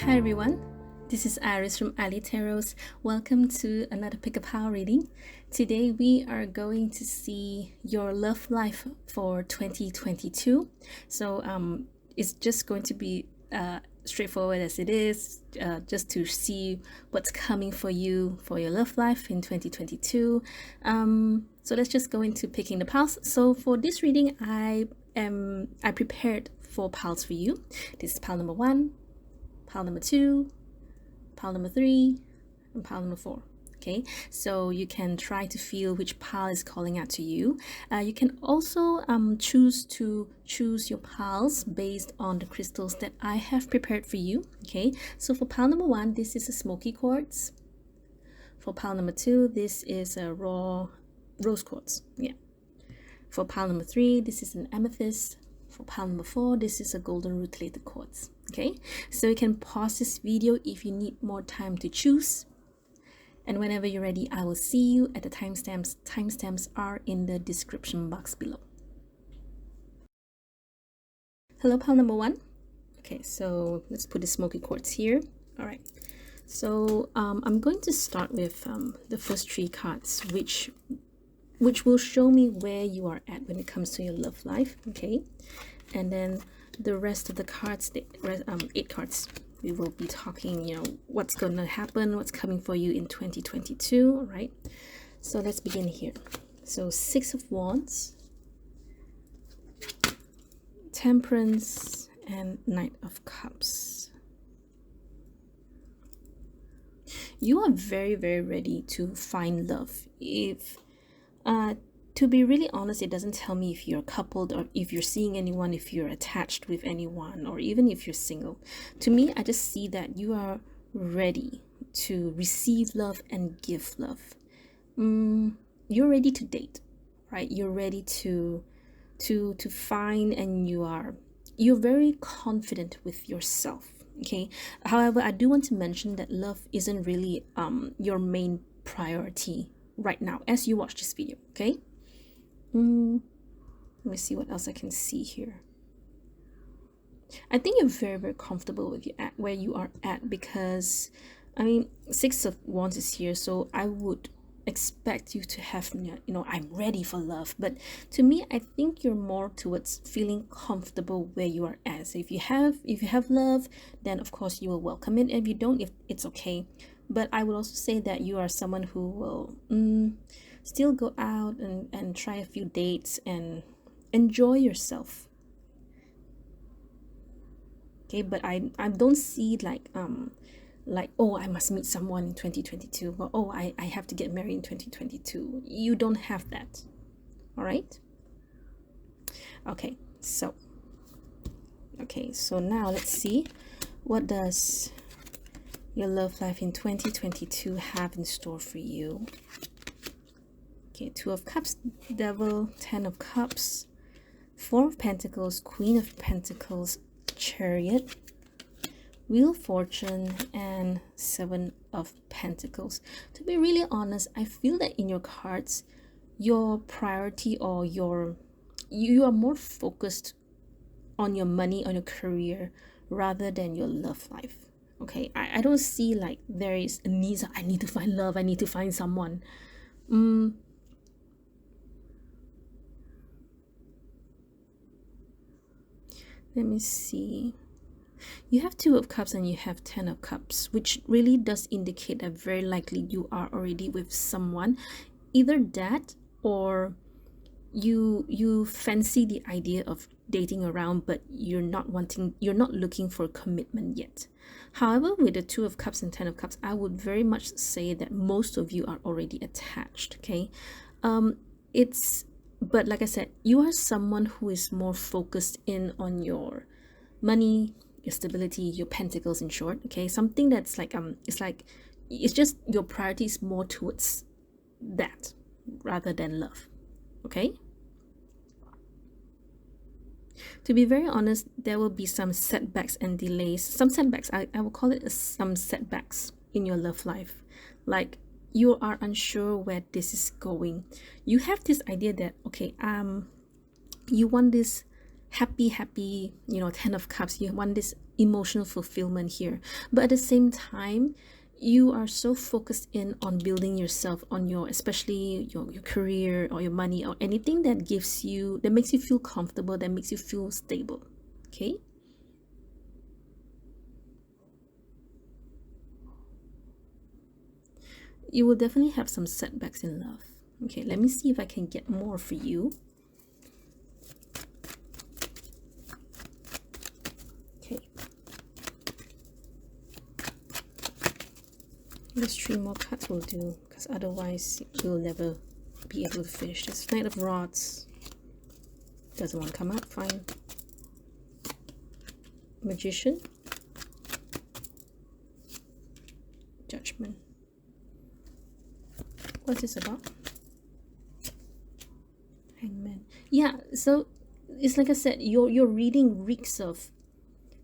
Hi everyone, this is Iris from ilee Tarot. Welcome to another Pick a Pile reading. Today we are going to see your love life for 2022. So it's just going to be straightforward as it is, just to see what's coming for you for your love life in 2022. So let's just go into picking the piles. So for this reading, I prepared 4 piles for you. This is pile number 1, pile number 2, pile number 3, and pile number 4. Okay, so you can try to feel which pile is calling out to you. You can also choose your piles based on the crystals that I have prepared for you. Okay, so for pile number 1, this is a smoky quartz. For pile number 2, this is a raw rose quartz. Yeah. For pile number 3, this is an amethyst. For pile number 4, this is a golden rutilated quartz. Okay, so you can pause this video if you need more time to choose. And whenever you're ready, I will see you at the timestamps. Timestamps are in the description box below. Hello, pile number 1. Okay, so let's put the smoky quartz here. All right. So I'm going to start with the first 3 cards, which will show me where you are at when it comes to your love life. Okay, and then the rest of the cards, the 8 cards, we will be talking, what's going to happen, what's coming for you in 2022. All right, so let's begin here. So 6 of Wands, Temperance, and Knight of Cups. You are very, very ready to find love. To be really honest, it doesn't tell me if you're coupled or if you're seeing anyone, if you're attached with anyone, or even if you're single. To me, I just see that you are ready to receive love and give love. You're ready to date, right? You're ready to find, and you're very confident with yourself. Okay. However, I do want to mention that love isn't really your main priority right now as you watch this video. Okay, let me see what else I can see here. I think you're very, very comfortable with where you are at, because I mean 6 of Wands is here, so I would expect you to have, I'm ready for love. But to me, I think you're more towards feeling comfortable where you are at. So if you have love, then of course you will welcome it. If you don't, if it's okay. But I would also say that you are someone who will still go out and try a few dates and enjoy yourself. Okay, but I don't see like oh, I must meet someone in 2022, or oh, I have to get married in 2022. You don't have that. All right. Okay, so now let's see, what does your love life in 2022 have in store for you? Okay, 2 of Cups, Devil, 10 of Cups, 4 of Pentacles, Queen of Pentacles, Chariot, Wheel of Fortune, and 7 of Pentacles. To be really honest, I feel that in your cards, your priority, or you are more focused on your money, on your career, rather than your love life. Okay, I don't see like there is a need. I need to find love. I need to find someone. Let me see. You have 2 of Cups and you have 10 of Cups, which really does indicate that very likely you are already with someone. Either that, or you fancy the idea of dating around, but you're not looking for commitment yet. However, with the 2 of Cups and 10 of Cups, I would very much say that most of you are already attached. Okay, but like I said, you are someone who is more focused in on your money, your stability, your pentacles, in short. Okay, something that's like it's just your priority is more towards that rather than love. Okay, to be very honest, there will be some setbacks and delays. Some setbacks, I will call it some setbacks in your love life. Like, you are unsure where this is going. You have this idea that, okay, you want this happy, you know, 10 of cups. You want this emotional fulfillment here, but at the same time you are so focused in on building yourself, on your, especially your career or your money or anything that gives you, that makes you feel comfortable, that makes you feel stable. Okay, you will definitely have some setbacks in love. Okay, let me see if I can get more for you. Okay, these 3 more cards will do, because otherwise you'll never be able to finish this. Knight of Rods doesn't want to come out, fine. Magician, Judgment. What's this about? Hangman. Yeah, so it's like I said, your reading reeks of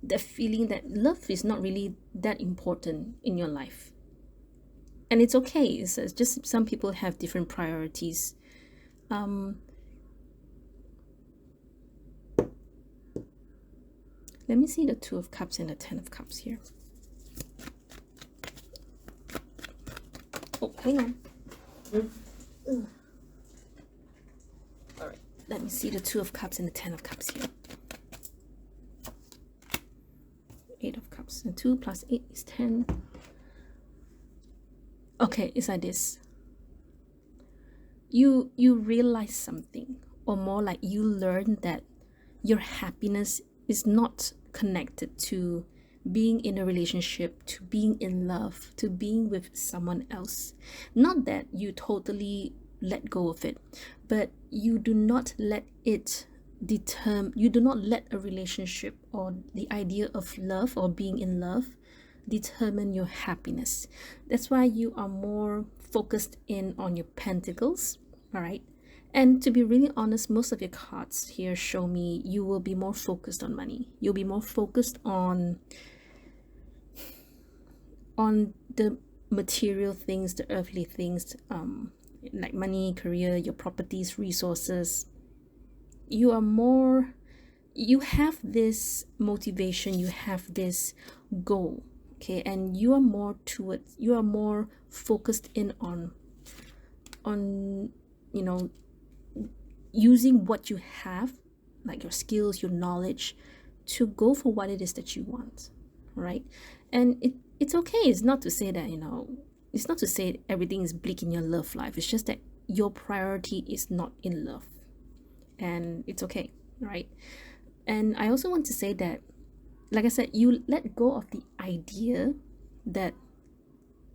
the feeling that love is not really that important in your life, and it's okay. It's just some people have different priorities. Let me see the 2 of Cups and the 10 of Cups here. Oh, hang on. All right, let me see the 2 of Cups and the 10 of Cups here. 8 of Cups, and 2 plus 8 is 10. Okay, it's like this. You realize something, or more like you learn that your happiness is not connected to being in a relationship, to being in love, to being with someone else. Not that you totally let go of it, but you do not let it determine, you do not let a relationship or the idea of love or being in love determine your happiness. That's why you are more focused in on your pentacles. All right, and to be really honest, most of your cards here show me you will be more focused on money. You'll be more focused on the material things, the earthly things, like money, career, your properties, resources. You are more, you have this motivation, you have this goal, okay, and you are more towards, you are more focused in on you know, using what you have, like your skills, your knowledge, to go for what it is that you want, right? And it's okay. It's not to say that, you know, it's not to say everything is bleak in your love life. It's just that your priority is not in love, and it's okay, right? And I also want to say that, like I said, you let go of the idea that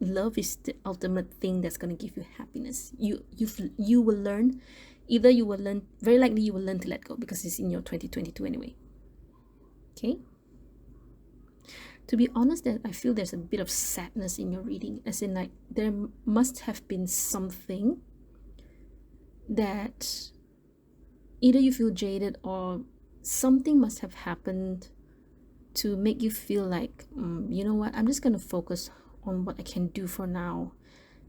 love is the ultimate thing that's going to give you happiness. You will learn, either you will learn, very likely you will learn to let go, because it's in your 2022 anyway. Okay, to be honest, that I feel there's a bit of sadness in your reading, as in like there must have been something that either you feel jaded, or something must have happened to make you feel like, you know what, I'm just going to focus on what I can do for now,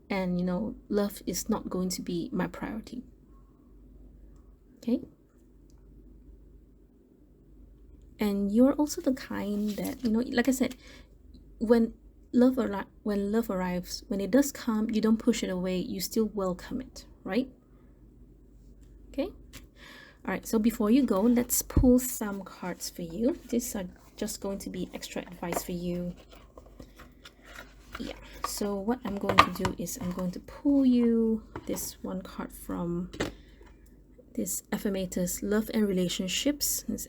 and you know, love is not going to be my priority. Okay, and you're also the kind that, you know, like I said, when love arrives, when it does come, you don't push it away, you still welcome it, right? Okay, all right, so before you go, let's pull some cards for you. These are just going to be extra advice for you. Yeah, so what I'm going to do is I'm going to pull you this one card from this Affirmators Love and Relationships. This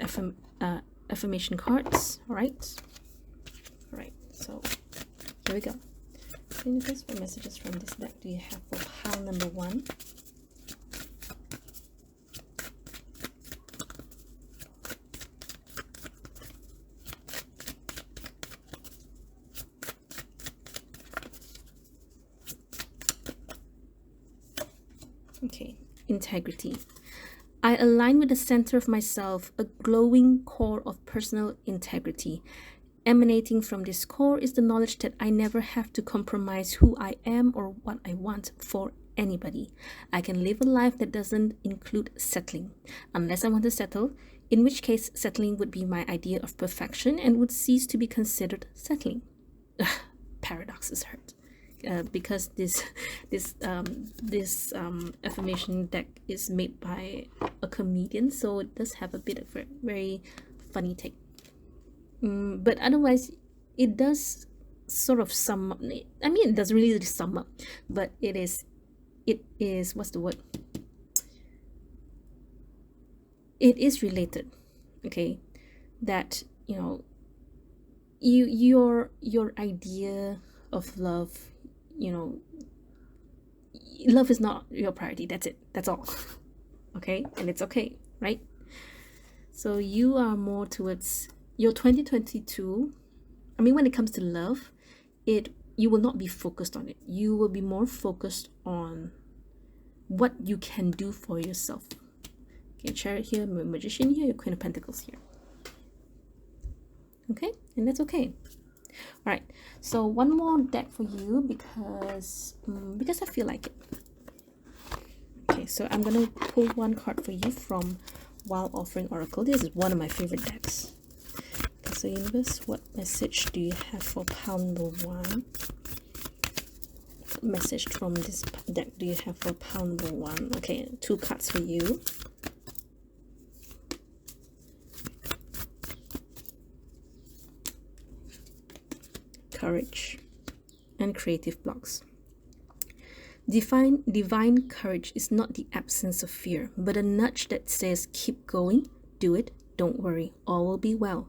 affirmation cards. All right, so here we go. Universe, what messages from this deck do you have for pile number 1? Okay, integrity. I align with the center of myself, a glowing core of personal integrity. Emanating from this core is the knowledge that I never have to compromise who I am or what I want for anybody. I can live a life that doesn't include settling. Unless I want to settle, in which case settling would be my idea of perfection and would cease to be considered settling. Paradoxes hurt. Because this affirmation deck is made by a comedian, so it does have a bit of a very funny take. But otherwise, it does sort of sum up. I mean, it doesn't really sum up, but it is what's the word? It is related, okay? That, you know, your idea of love, you know, love is not your priority. That's it. That's all. Okay? And it's okay, right? So you are more towards your 2022. I mean, when it comes to love, you will not be focused on it. You will be more focused on what you can do for yourself. Okay, Chariot here, Magician here, your Queen of Pentacles here. Okay, and that's okay. All right, so one more deck for you because I feel like it. Okay, so I'm gonna pull one card for you from Wild Offering Oracle. This is one of my favorite decks. Okay, so universe, what message do you have for pile number 1? What message from this deck do you have for pile number 1? Okay, 2 cards for you. Courage and creative blocks. Divine courage is not the absence of fear, but a nudge that says, keep going, do it, don't worry, all will be well.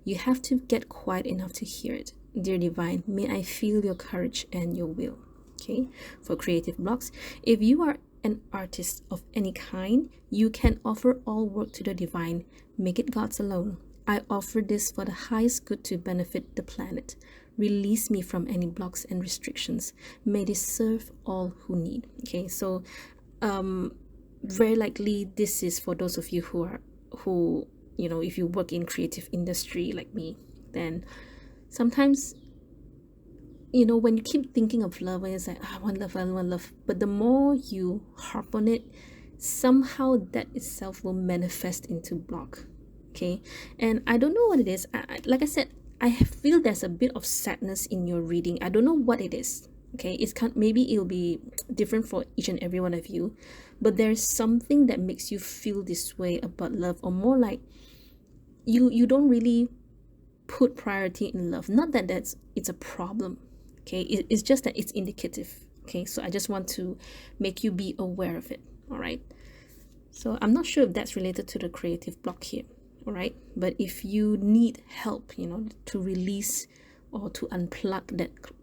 You have to get quiet enough to hear it. Dear Divine, may I feel your courage and your will. Okay, for creative blocks, if you are an artist of any kind, you can offer all work to the Divine. Make it God's alone. I offer this for the highest good to benefit the planet. Release me from any blocks and restrictions. May this serve all who need. Okay, so very likely this is for those of you who you know, if you work in creative industry like me, then sometimes, you know, when you keep thinking of love and it's like, I want love, but the more you harp on it, somehow that itself will manifest into block. Okay, and I don't know what it is. Like I said, I feel there's a bit of sadness in your reading. I don't know what it is. Okay, maybe it'll be different for each and every one of you, but there's something that makes you feel this way about love, or more like you don't really put priority in love. Not that it's a problem. Okay, it's just that it's indicative. Okay, so I just want to make you be aware of it. All right, so I'm not sure if that's related to the creative block here. All right, but if you need help, you know, to release or to unplug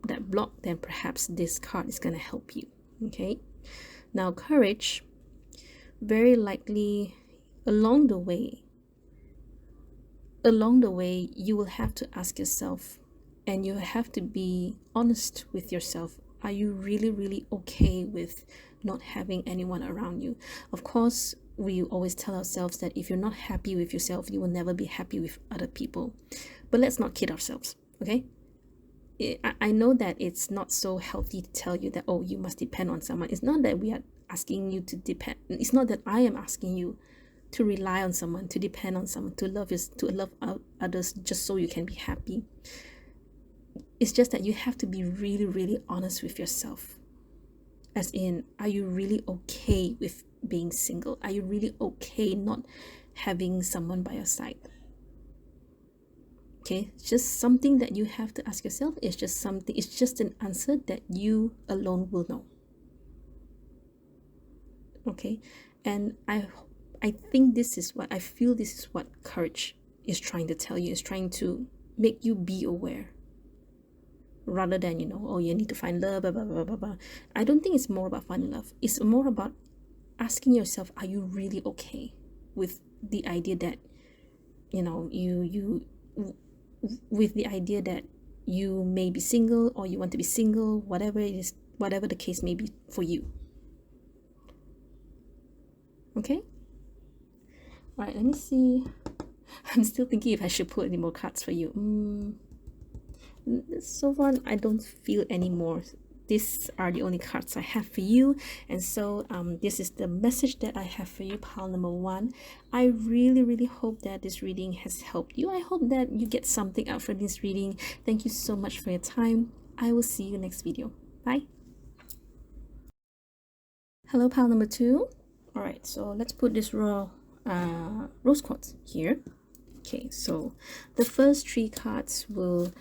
that block, then perhaps this card is going to help you. Okay, now courage, very likely along the way you will have to ask yourself, and you have to be honest with yourself, are you really okay with not having anyone around you? Of course, we always tell ourselves that if you're not happy with yourself, you will never be happy with other people. But let's not kid ourselves, okay? I know that it's not so healthy to tell you that, oh, you must depend on someone. It's not that we are asking you to depend. It's not that I am asking you to rely on someone, to depend on someone, to love others just so you can be happy. It's just that you have to be really honest with yourself. As in, are you really okay with being single? Are you really okay not having someone by your side? Okay, it's just something that you have to ask yourself. It's just an answer that you alone will know. Okay, and I think this is what courage is trying to tell you. It's trying to make you be aware, rather than, you know, oh, you need to find love, blah, blah, blah, blah, blah. I don't think it's more about finding love. It's more about asking yourself, are you really okay with the idea that, you know, with the idea that you may be single, or you want to be single, whatever it is, whatever the case may be for you. Okay, all right, let me see. I'm still thinking if I should put any more cards for you. So far I don't feel any more these are the only cards I have for you. And so this is the message that I have for you, pile number one. I really hope that this reading has helped you. I hope that you get something out from this reading. Thank you so much for your time. I will see you next video. Bye. Hello, pile number two. All right, so let's put this raw rose quartz here. Okay, so the first three cards will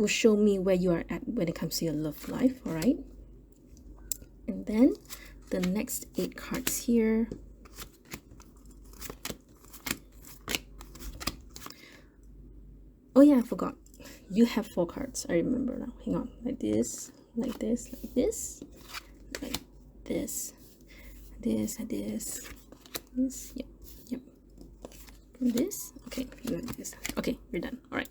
show me where you are at when it comes to your love life. All right, and then the next 8 cards here oh yeah, I forgot, you have 4 cards. I remember now. Hang on. Like this, like this, like this, like this, this, and this, this. Yep. This. Okay, this. Okay, we're done. All right.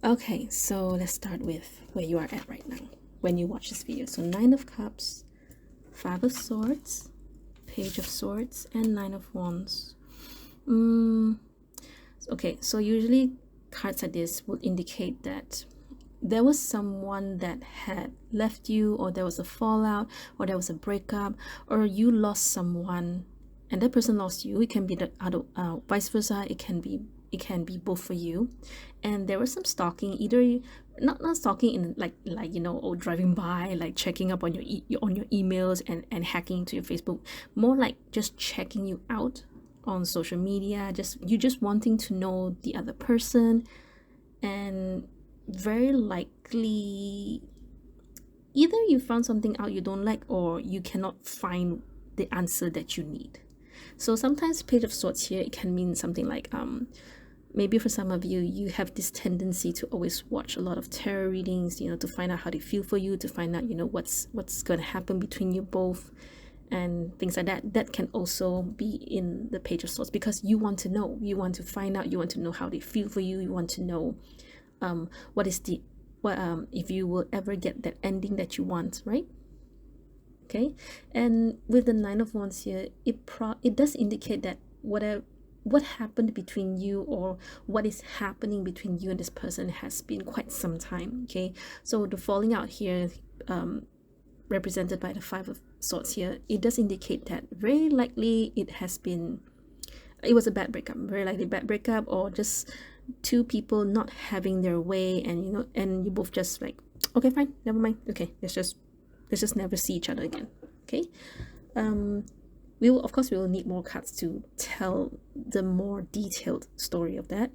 Okay, so let's start with where you are at right now when you watch this video. So 9 of Cups, 5 of Swords, Page of Swords, and 9 of Wands. Okay, so usually cards like this would indicate that there was someone that had left you, or there was a fallout, or there was a breakup, or you lost someone and that person lost you. It can be the other vice versa. It can be both for you. And there was some stalking, either not stalking in like you know, or driving by, like checking up on your emails and hacking into your Facebook, more like just checking you out on social media, you just wanting to know the other person. And very likely either you found something out you don't like, or you cannot find the answer that you need. So sometimes Page of Swords here, it can mean something like maybe for some of you, you have this tendency to always watch a lot of tarot readings, you know, to find out how they feel for you, to find out, you know, what's going to happen between you both, and things like that. That can also be in the Page of Swords, because you want to know, you want to find out, you want to know how they feel for you, you want to know if you will ever get that ending that you want, right? Okay, and with the 9 of Wands here, it does indicate that what happened between you, or what is happening between you and this person, has been quite some time. Okay, so the falling out here, represented by the 5 of Swords here, it does indicate that very likely it was a bad breakup, very likely bad breakup, or just 2 people not having their way, and you know, and you both just like, okay, fine, never mind, okay, let's just never see each other again. Okay, we will need more cards to tell the more detailed story of that.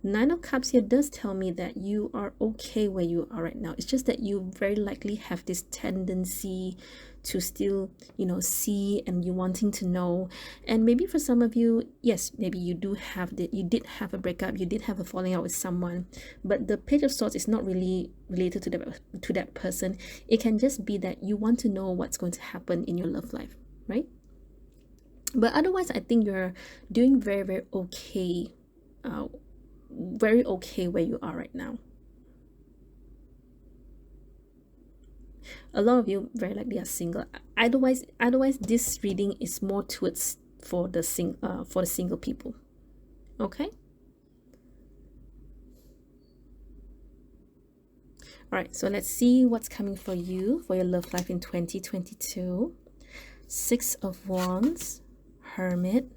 9 of Cups here does tell me that you are okay where you are right now. It's just that you very likely have this tendency to still, you know, see, and you wanting to know. And maybe for some of you, yes, maybe you did have a breakup, you did have a falling out with someone, but the Page of Swords is not really related to that person. It can just be that you want to know what's going to happen in your love life, right? But otherwise, I think you're doing very okay, very okay where you are right now. A lot of you very likely are single. Otherwise this reading is more towards for the single people. Okay, all right, so let's see what's coming for you for your love life in 2022. 6 of Wands, Hermit,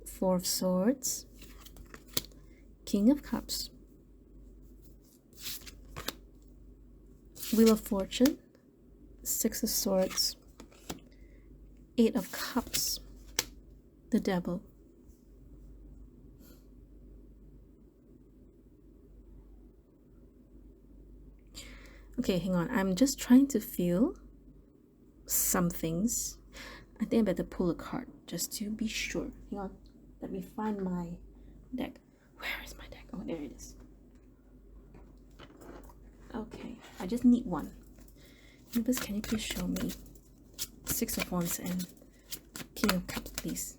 4 of Swords, King of Cups, Wheel of Fortune, 6 of Swords, 8 of Cups, the Devil. Okay, hang on. I'm just trying to feel some things. I think I better pull a card just to be sure. Hang on. Let me find my deck. Where is my deck? Oh, there it is. Okay, I just need one. Universe, can you please show me 6 of Wands and King of Cups, please?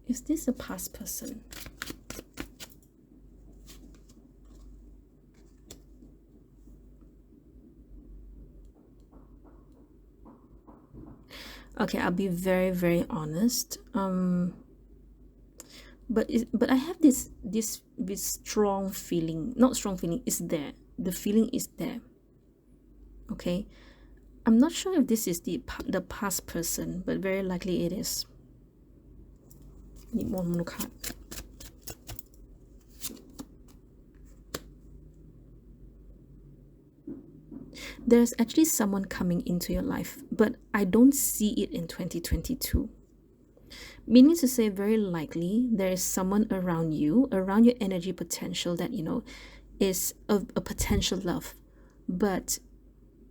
Is this a past person? Okay, I'll be very, very honest. But I have this strong feeling. Not strong feeling. Is there? The feeling is there. Okay, I'm not sure if this is the past person, but very likely it is. Need one more card. There's actually someone coming into your life, but I don't see it in 2022. Meaning to say, very likely there is someone around you, around your energy potential that is a potential love. But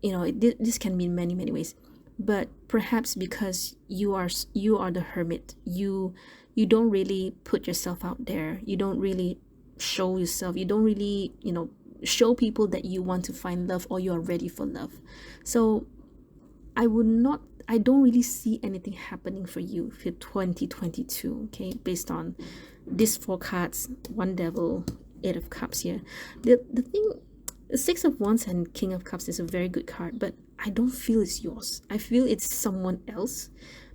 this can mean many, many ways. But perhaps because you are the hermit, you don't really put yourself out there. You don't really show yourself. You don't really show people that you want to find love or you are ready for love. So I don't really see anything happening for you for 2022, okay, based on these 4 cards, 1 devil, 8 of cups here. The thing, 6 of wands and king of cups is a very good card, but I don't feel it's yours. I feel it's someone else.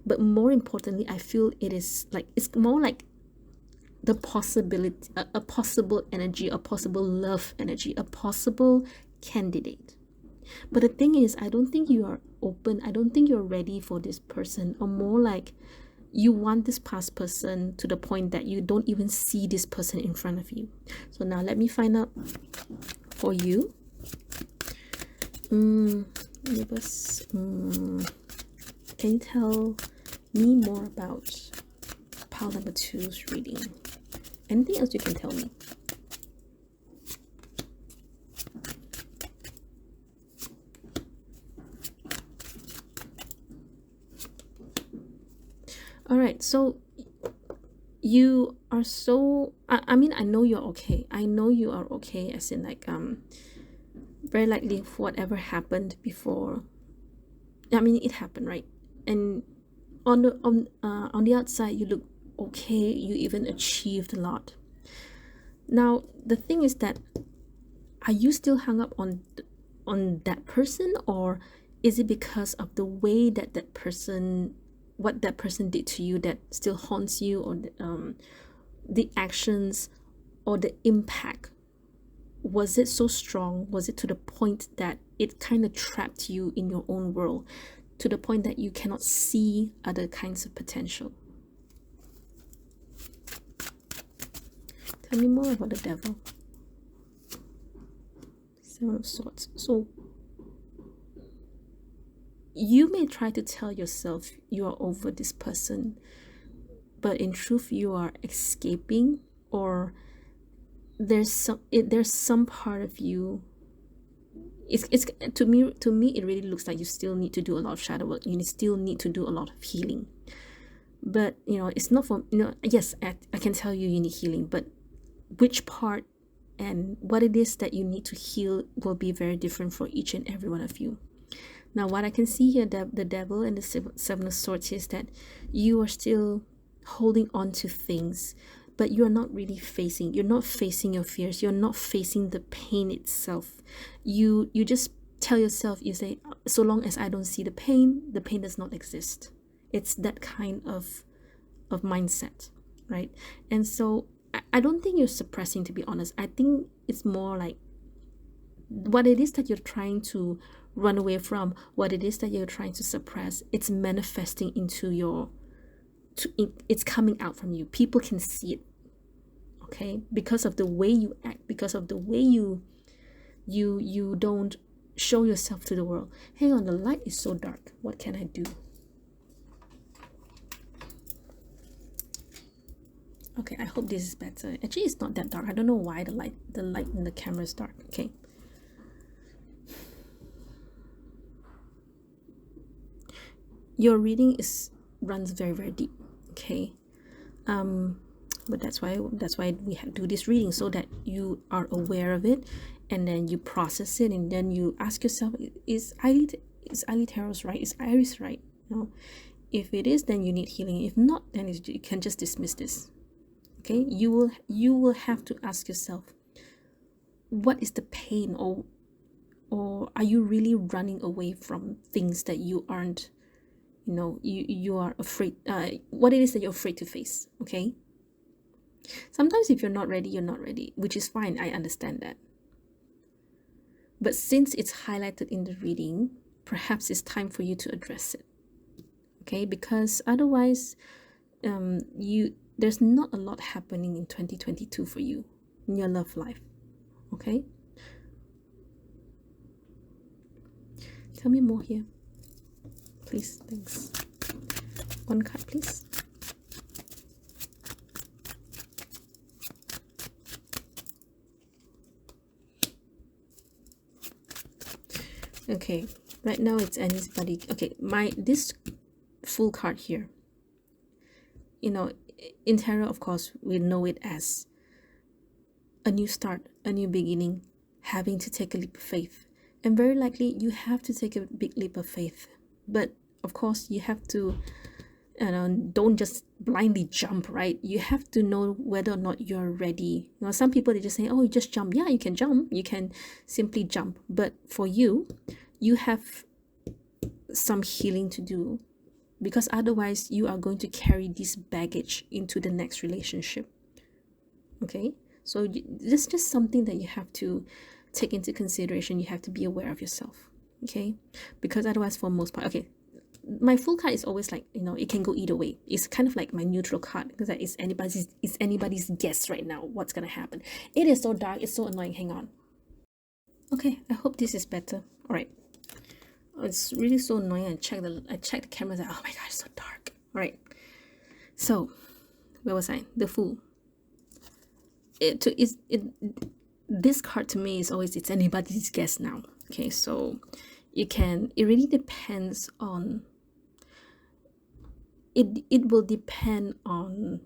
But more importantly, I feel it's more like the possibility, a possible energy, a possible love energy, a possible candidate. But the thing is, I don't think you are open. I don't think you're ready for this person, or more like you want this past person to the point that you don't even see this person in front of you. So now let me find out for you. Give us. Can you tell me more about pile number 2's reading? Anything else you can tell me? All right, so you are so I mean, I know you're okay. I know you are okay, as in like very likely whatever happened before, I mean, it happened, right? And on the outside you look okay. You even achieved a lot. Now the thing is that, are you still hung up on that person, or is it because of the way that what that person did to you that still haunts you, or the actions or the impact? Was it so strong? Was it to the point that it kind of trapped you in your own world, to the point that you cannot see other kinds of potential? Tell me more about the devil. 7 of Swords. So you may try to tell yourself you are over this person, but in truth you are escaping, or there's some part of you. It's to me it really looks like you still need to do a lot of shadow work. You still need to do a lot of healing. But it's not for yes, I can tell you need healing, but which part and what it is that you need to heal will be very different for each and every one of you. Now what I can see here, the devil and the 7 of Swords, is that you are still holding on to things, but you're not really facing your fears. You're not facing the pain itself. You just tell yourself, you say, so long as I don't see the pain does not exist. It's that kind of mindset, right? And so I don't think you're suppressing, to be honest. I think it's more like what it is that you're trying to run away from, what it is that you're trying to suppress, it's manifesting into it's coming out from you. People can see it, okay, because of the way you act, because of the way you don't show yourself to the world. Hang on, the light is so dark. What can I do? Okay, I hope this is better. Actually, it's not that dark. I don't know why the light in the camera is dark. Okay. Your reading runs very, very deep. Okay. But that's why we do this reading, so that you are aware of it, and then you process it, and then you ask yourself, is ilee Tarot's right? Is Iris right? If it is, then you need healing. If not, then you can just dismiss this. Okay, you will have to ask yourself, what is the pain, or are you really running away from things that you aren't you are afraid, what it is that you're afraid to face. Okay, sometimes if you're not ready, you're not ready, which is fine. I understand that. But since it's highlighted in the reading, perhaps it's time for you to address it. Okay, because otherwise there's not a lot happening in 2022 for you in your love life. Okay, tell me more here, please. Thanks. One card, please. Okay, right now it's anybody. Okay, this full card here, in tarot, of course, we know it as a new start, a new beginning, having to take a leap of faith. And very likely you have to take a big leap of faith. But of course, you have to, don't just blindly jump, right? You have to know whether or not you're ready. Some people, they just say, oh, you just jump. Yeah, you can jump. You can simply jump. But for you, you have some healing to do, because otherwise you are going to carry this baggage into the next relationship. Okay, so this is just something that you have to take into consideration. You have to be aware of yourself. Okay, because otherwise, for most part, okay, my full card is always like, it can go either way. It's kind of like my neutral card, because it's anybody's guess right now what's gonna happen. It is so dark, it's so annoying. Hang on. Okay, I hope this is better. All right. It's really so annoying. I checked the cameras. Oh my god, it's so dark. All right. So, where was I? The Fool. This card to me is always, it's anybody's guess now. Okay, so it really depends on. It will depend on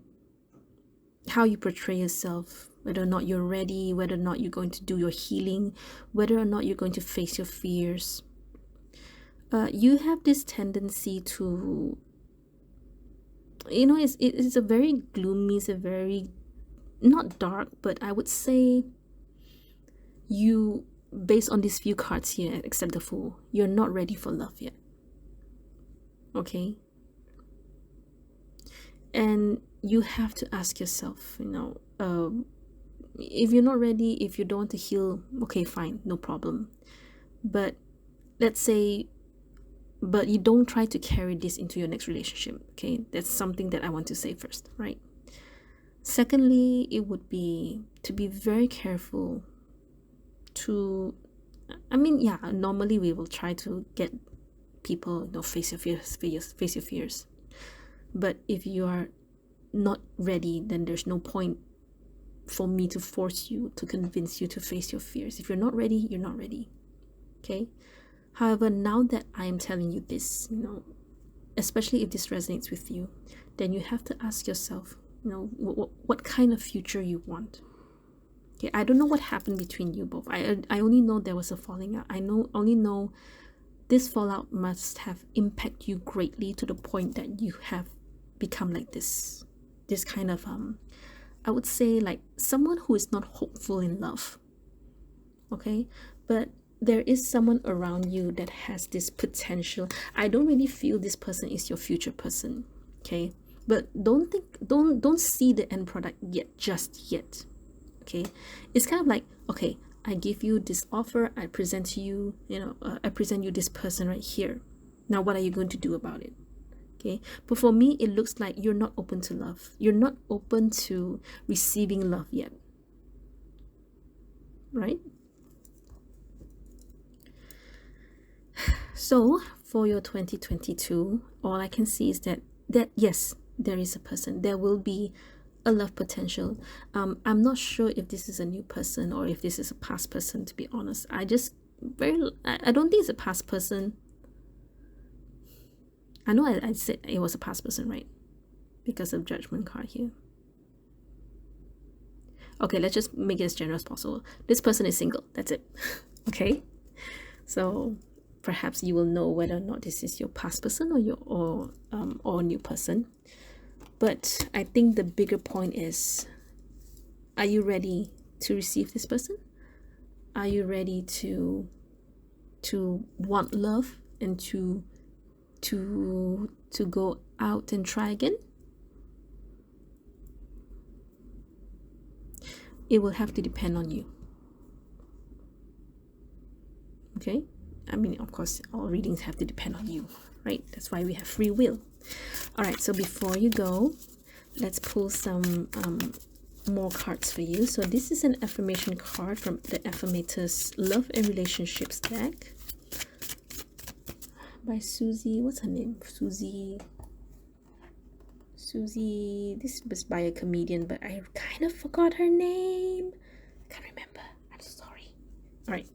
how you portray yourself, whether or not you're ready, whether or not you're going to do your healing, whether or not you're going to face your fears. You have this tendency to, it's a very gloomy, it's a very, not dark, but I would say you, based on these few cards here, except the Fool, you're not ready for love yet. Okay? And you have to ask yourself, if you're not ready, if you don't want to heal, okay, fine, no problem. But let's say, but you don't try to carry this into your next relationship. Okay, that's something that I want to say first, right? Secondly, it would be to be very careful to, normally we will try to get people, face your fears. But if you are not ready, then there's no point for me to force you, to convince you to face your fears. If you're not ready, you're not ready. Okay? However, now that I am telling you this, especially if this resonates with you, then you have to ask yourself, what kind of future you want. Okay, I don't know what happened between you both. I only know there was a falling out. Only know this fallout must have impacted you greatly to the point that you have become like this kind of I would say like someone who is not hopeful in love. Okay, but there is someone around you that has this potential. I don't really feel this person is your future person. Okay, but don't see the end product just yet. Okay, it's kind of like, okay, I give you this offer, I present to you, I present you this person right here. Now what are you going to do about it? Okay, but for me it looks like you're not open to love. You're not open to receiving love yet, right? So for your 2022, all I can see is that yes, there is a person. There will be a love potential. I'm not sure if this is a new person or if this is a past person, to be honest. I don't think it's a past person. I know I said it was a past person, right? Because of Judgment card here. Okay, let's just make it as general as possible. This person is single. That's it. Okay, so perhaps you will know whether or not this is your past person or a new person. But I think the bigger point is, are you ready to receive this person? Are you ready to want love and to to go out and try again? It will have to depend on you. Okay, I mean, of course, all readings have to depend on you, right? That's why we have free will. All right, so before you go, let's pull some more cards for you. So this is an affirmation card from the Affirmators Love and Relationships deck by Susie. What's her name? Susie. This was by a comedian, but I kind of forgot her name. I can't remember. I'm so sorry. All right.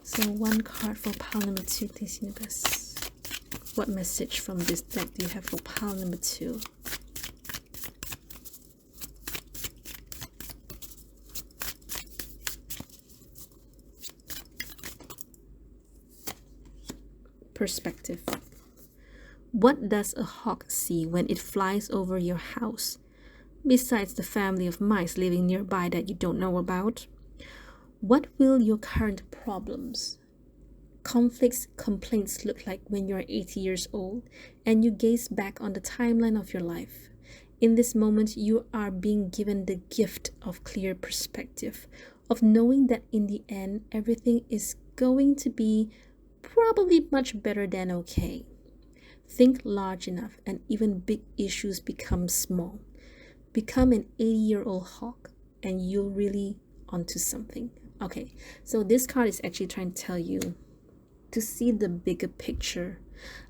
So one card for pile number 2, please, universe. What message from this deck do you have for pile number 2? Perspective. What does a hawk see when it flies over your house, besides the family of mice living nearby that you don't know about? What will your current problems, conflicts, complaints look like when you're 80 years old and you gaze back on the timeline of your life? In this moment, you are being given the gift of clear perspective, of knowing that in the end, everything is going to be probably much better than okay. Think large enough and even big issues become small. Become an 80-year-old hawk and you're really onto something. Okay, so this card is actually trying to tell you to see the bigger picture.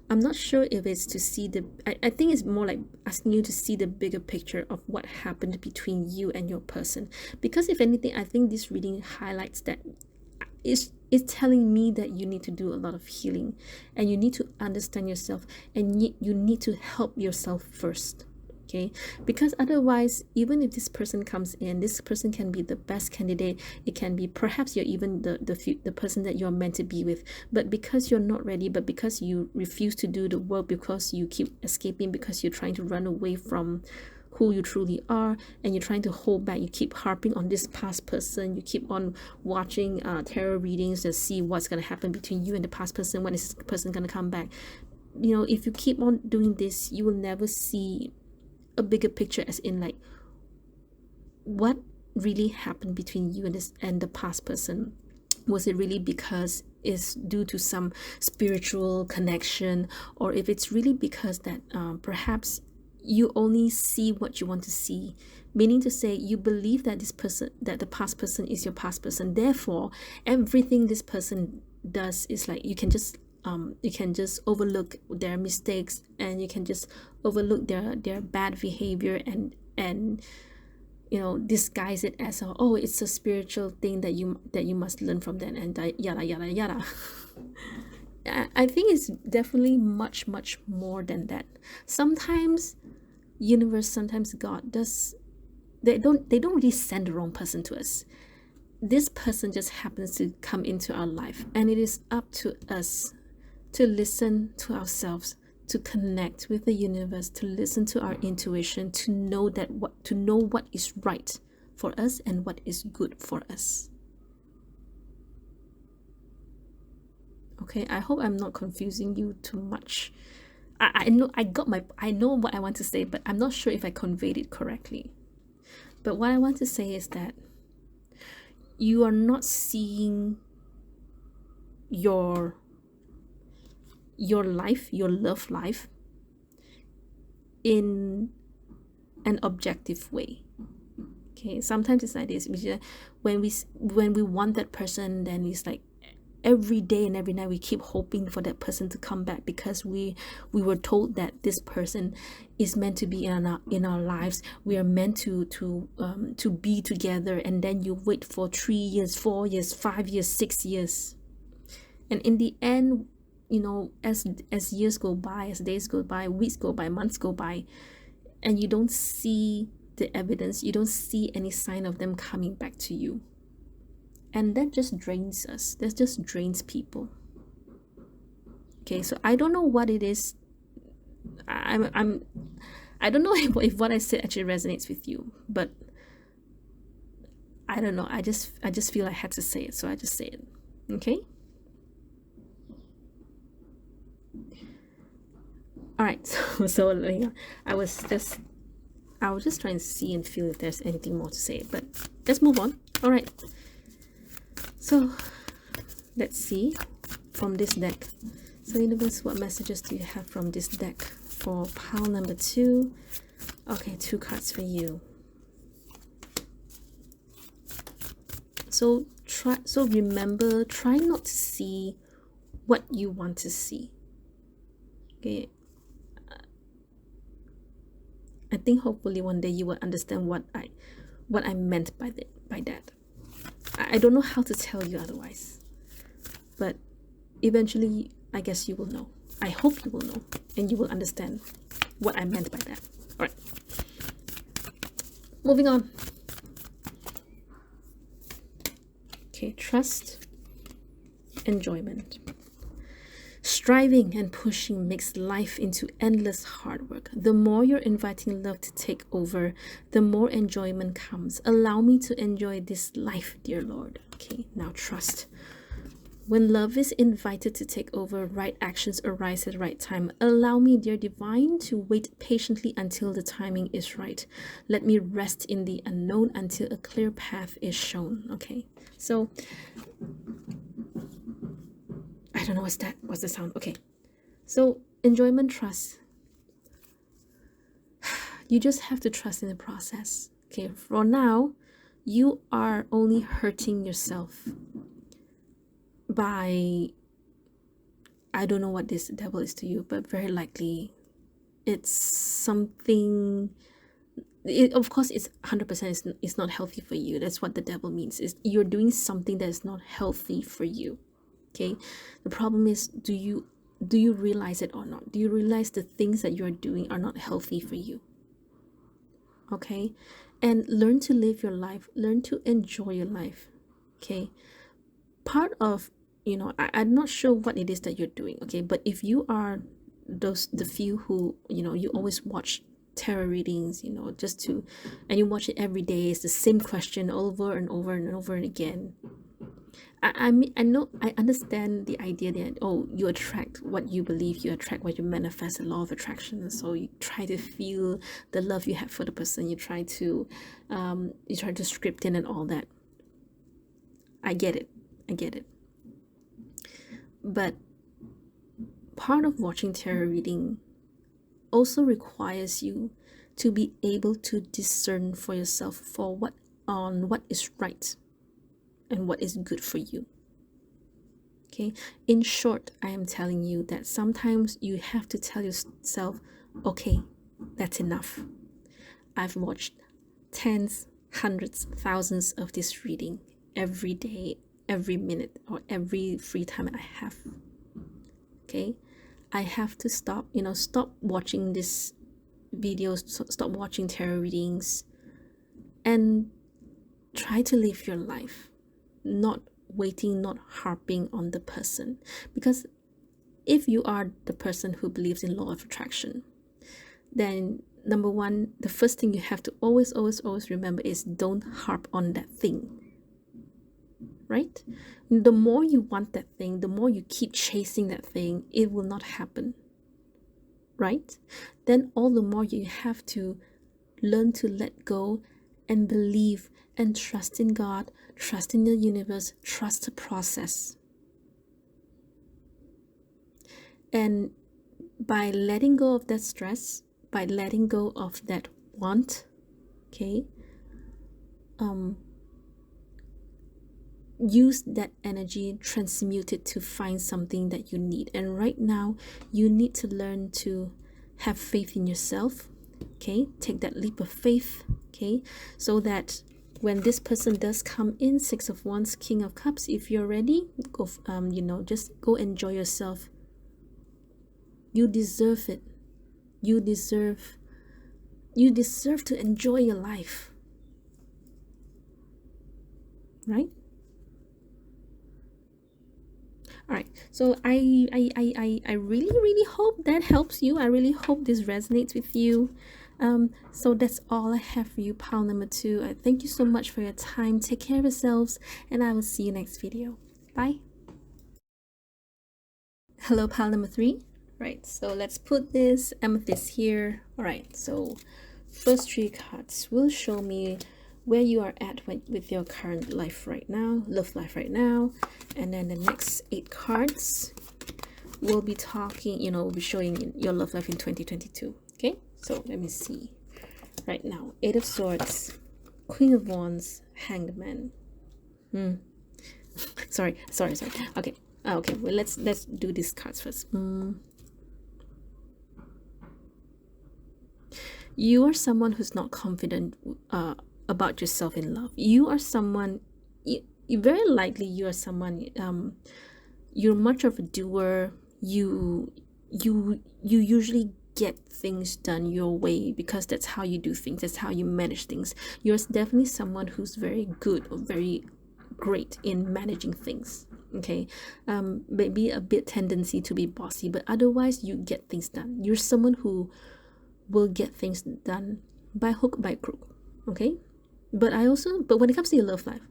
I'm not sure if it's to see I think it's more like asking you to see the bigger picture of what happened between you and your person. Because if anything, I think this reading highlights that it's telling me that you need to do a lot of healing and you need to understand yourself and you need to help yourself first. Okay, because otherwise, even if this person comes in, this person can be the best candidate. It can be perhaps you're even the person that you're meant to be with, but because you're not ready, but because you refuse to do the work, because you keep escaping, because you're trying to run away from who you truly are, and you're trying to hold back, you keep harping on this past person, you keep on watching tarot readings to see what's going to happen between you and the past person. When is this person going to come back? You know, if you keep on doing this, you will never see a bigger picture, as in like what really happened between you and the past person. Was it really because it's due to some spiritual connection, or if it's really because that perhaps you only see what you want to see, meaning to say you believe that this person, that the past person is your past person, therefore everything this person does is like you can just overlook their mistakes, and you can just overlook their bad behavior and you know, disguise it as it's a spiritual thing that you must learn from them, and yada yada yada. I think it's definitely much more than that. Sometimes universe, sometimes God they don't really send the wrong person to us. This person just happens to come into our life, and it is up to us to listen to ourselves, to connect with the universe, to listen to our intuition, to know what is right for us and what is good for us. Okay, I hope I'm not confusing you too much. I know I know what I want to say, but I'm not sure if I conveyed it correctly. But what I want to say is that you are not seeing your life, your love life, in an objective way. Okay, sometimes it's like this, when we want that person, then it's like every day and every night we keep hoping for that person to come back, because we were told that this person is meant to be in our lives. We are meant to be together, and then you wait for 3 years, 4 years, 5 years, 6 years, and in the end, you know, as years go by, as days go by, weeks go by, months go by, and you don't see the evidence, you don't see any sign of them coming back to you, and that just drains us. That just drains people. Okay, so I don't know what it is. I don't know if what I said actually resonates with you, but I don't know. I just feel I had to say it, so I just say it. Okay. All right, so yeah, I was just trying to see and feel if there's anything more to say, but let's move on. All right, so let's see from this deck. So universe, what messages do you have from this deck for pile number 2? Okay, 2 cards for you. So remember, try not to see what you want to see. Okay, I think hopefully one day you will understand what I meant by that. I don't know how to tell you otherwise, but eventually I guess you will know. I hope you will know, and you will understand what I meant by that. All right, moving on. Okay, trust, enjoyment. Striving and pushing makes life into endless hard work. The more you're inviting love to take over, the more enjoyment comes. Allow me to enjoy this life, dear Lord. Okay, now trust. When love is invited to take over, right actions arise at the right time. Allow me, dear divine, to wait patiently until the timing is right. Let me rest in the unknown until a clear path is shown. Okay, so I don't know what's the sound. Okay, so enjoyment, trust. You just have to trust in the process. Okay, for now, you are only hurting yourself by, I don't know what this devil is to you, but very likely it's something. Of course, it's 100%. It's not healthy for you. That's what the devil means. Is you're doing something that is not healthy for you. Okay, the problem is, do you realize it or not? Do you realize the things that you're doing are not healthy for you? Okay, and learn to live your life, learn to enjoy your life. Okay, part of, I'm not sure what it is that you're doing. Okay, but if you are the few who, you always watch tarot readings, just to, and you watch it every day, it's the same question over and over and over again. I mean, I understand the idea that, oh, you attract what you believe, you attract what you manifest, the law of attraction. So you try to feel the love you have for the person, you try to script in and all that. I get it. But part of watching tarot reading also requires you to be able to discern for yourself for what is right and what is good for you. Okay, in short, I am telling you that sometimes you have to tell yourself, okay, that's enough. I've watched tens, hundreds, thousands of this reading every day, every minute, or every free time I have. Okay, I have to stop watching these videos, stop watching tarot readings, and try to live your life, not waiting, not harping on the person. Because if you are the person who believes in law of attraction, then number one, the first thing you have to always remember is don't harp on that thing. Right? The more you want that thing, the more you keep chasing that thing, it will not happen. Right? Then all the more you have to learn to let go and believe and trust in God, trust in the universe, trust the process. And by letting go of that stress, by letting go of that want, okay, use that energy, transmute it to find something that you need. And right now, you need to learn to have faith in yourself. Okay, take that leap of faith. Okay, so that when this person does come in, Six of Wands, King of Cups, if you're ready, go. Just go enjoy yourself. You deserve it. You deserve to enjoy your life. Right? All right, so I really hope that helps you. I really hope this resonates with you. So that's all I have for you, pile number 2. Thank you so much for your time. Take care of yourselves, and I will see you next video. Bye. Hello, pile number 3. Right, so let's put this amethyst here. All right, so first three cards will show me where you are at with your current life right now, love life right now. And then the next 8 cards will be talking, will be showing your love life in 2022. Okay, so let me see. Right now, 8 of Swords, Queen of Wands, Hanged Man. Sorry. Okay. Okay, well, let's do these cards first. You are someone who's not confident about yourself in love. You are someone, very likely you are someone, you're much of a doer. You usually get things done your way because that's how you do things, that's how you manage things. You're definitely someone who's very good or very great in managing things. Okay, maybe a bit tendency to be bossy, but otherwise you get things done. You're someone who will get things done by hook by crook. Okay, but when it comes to your love life,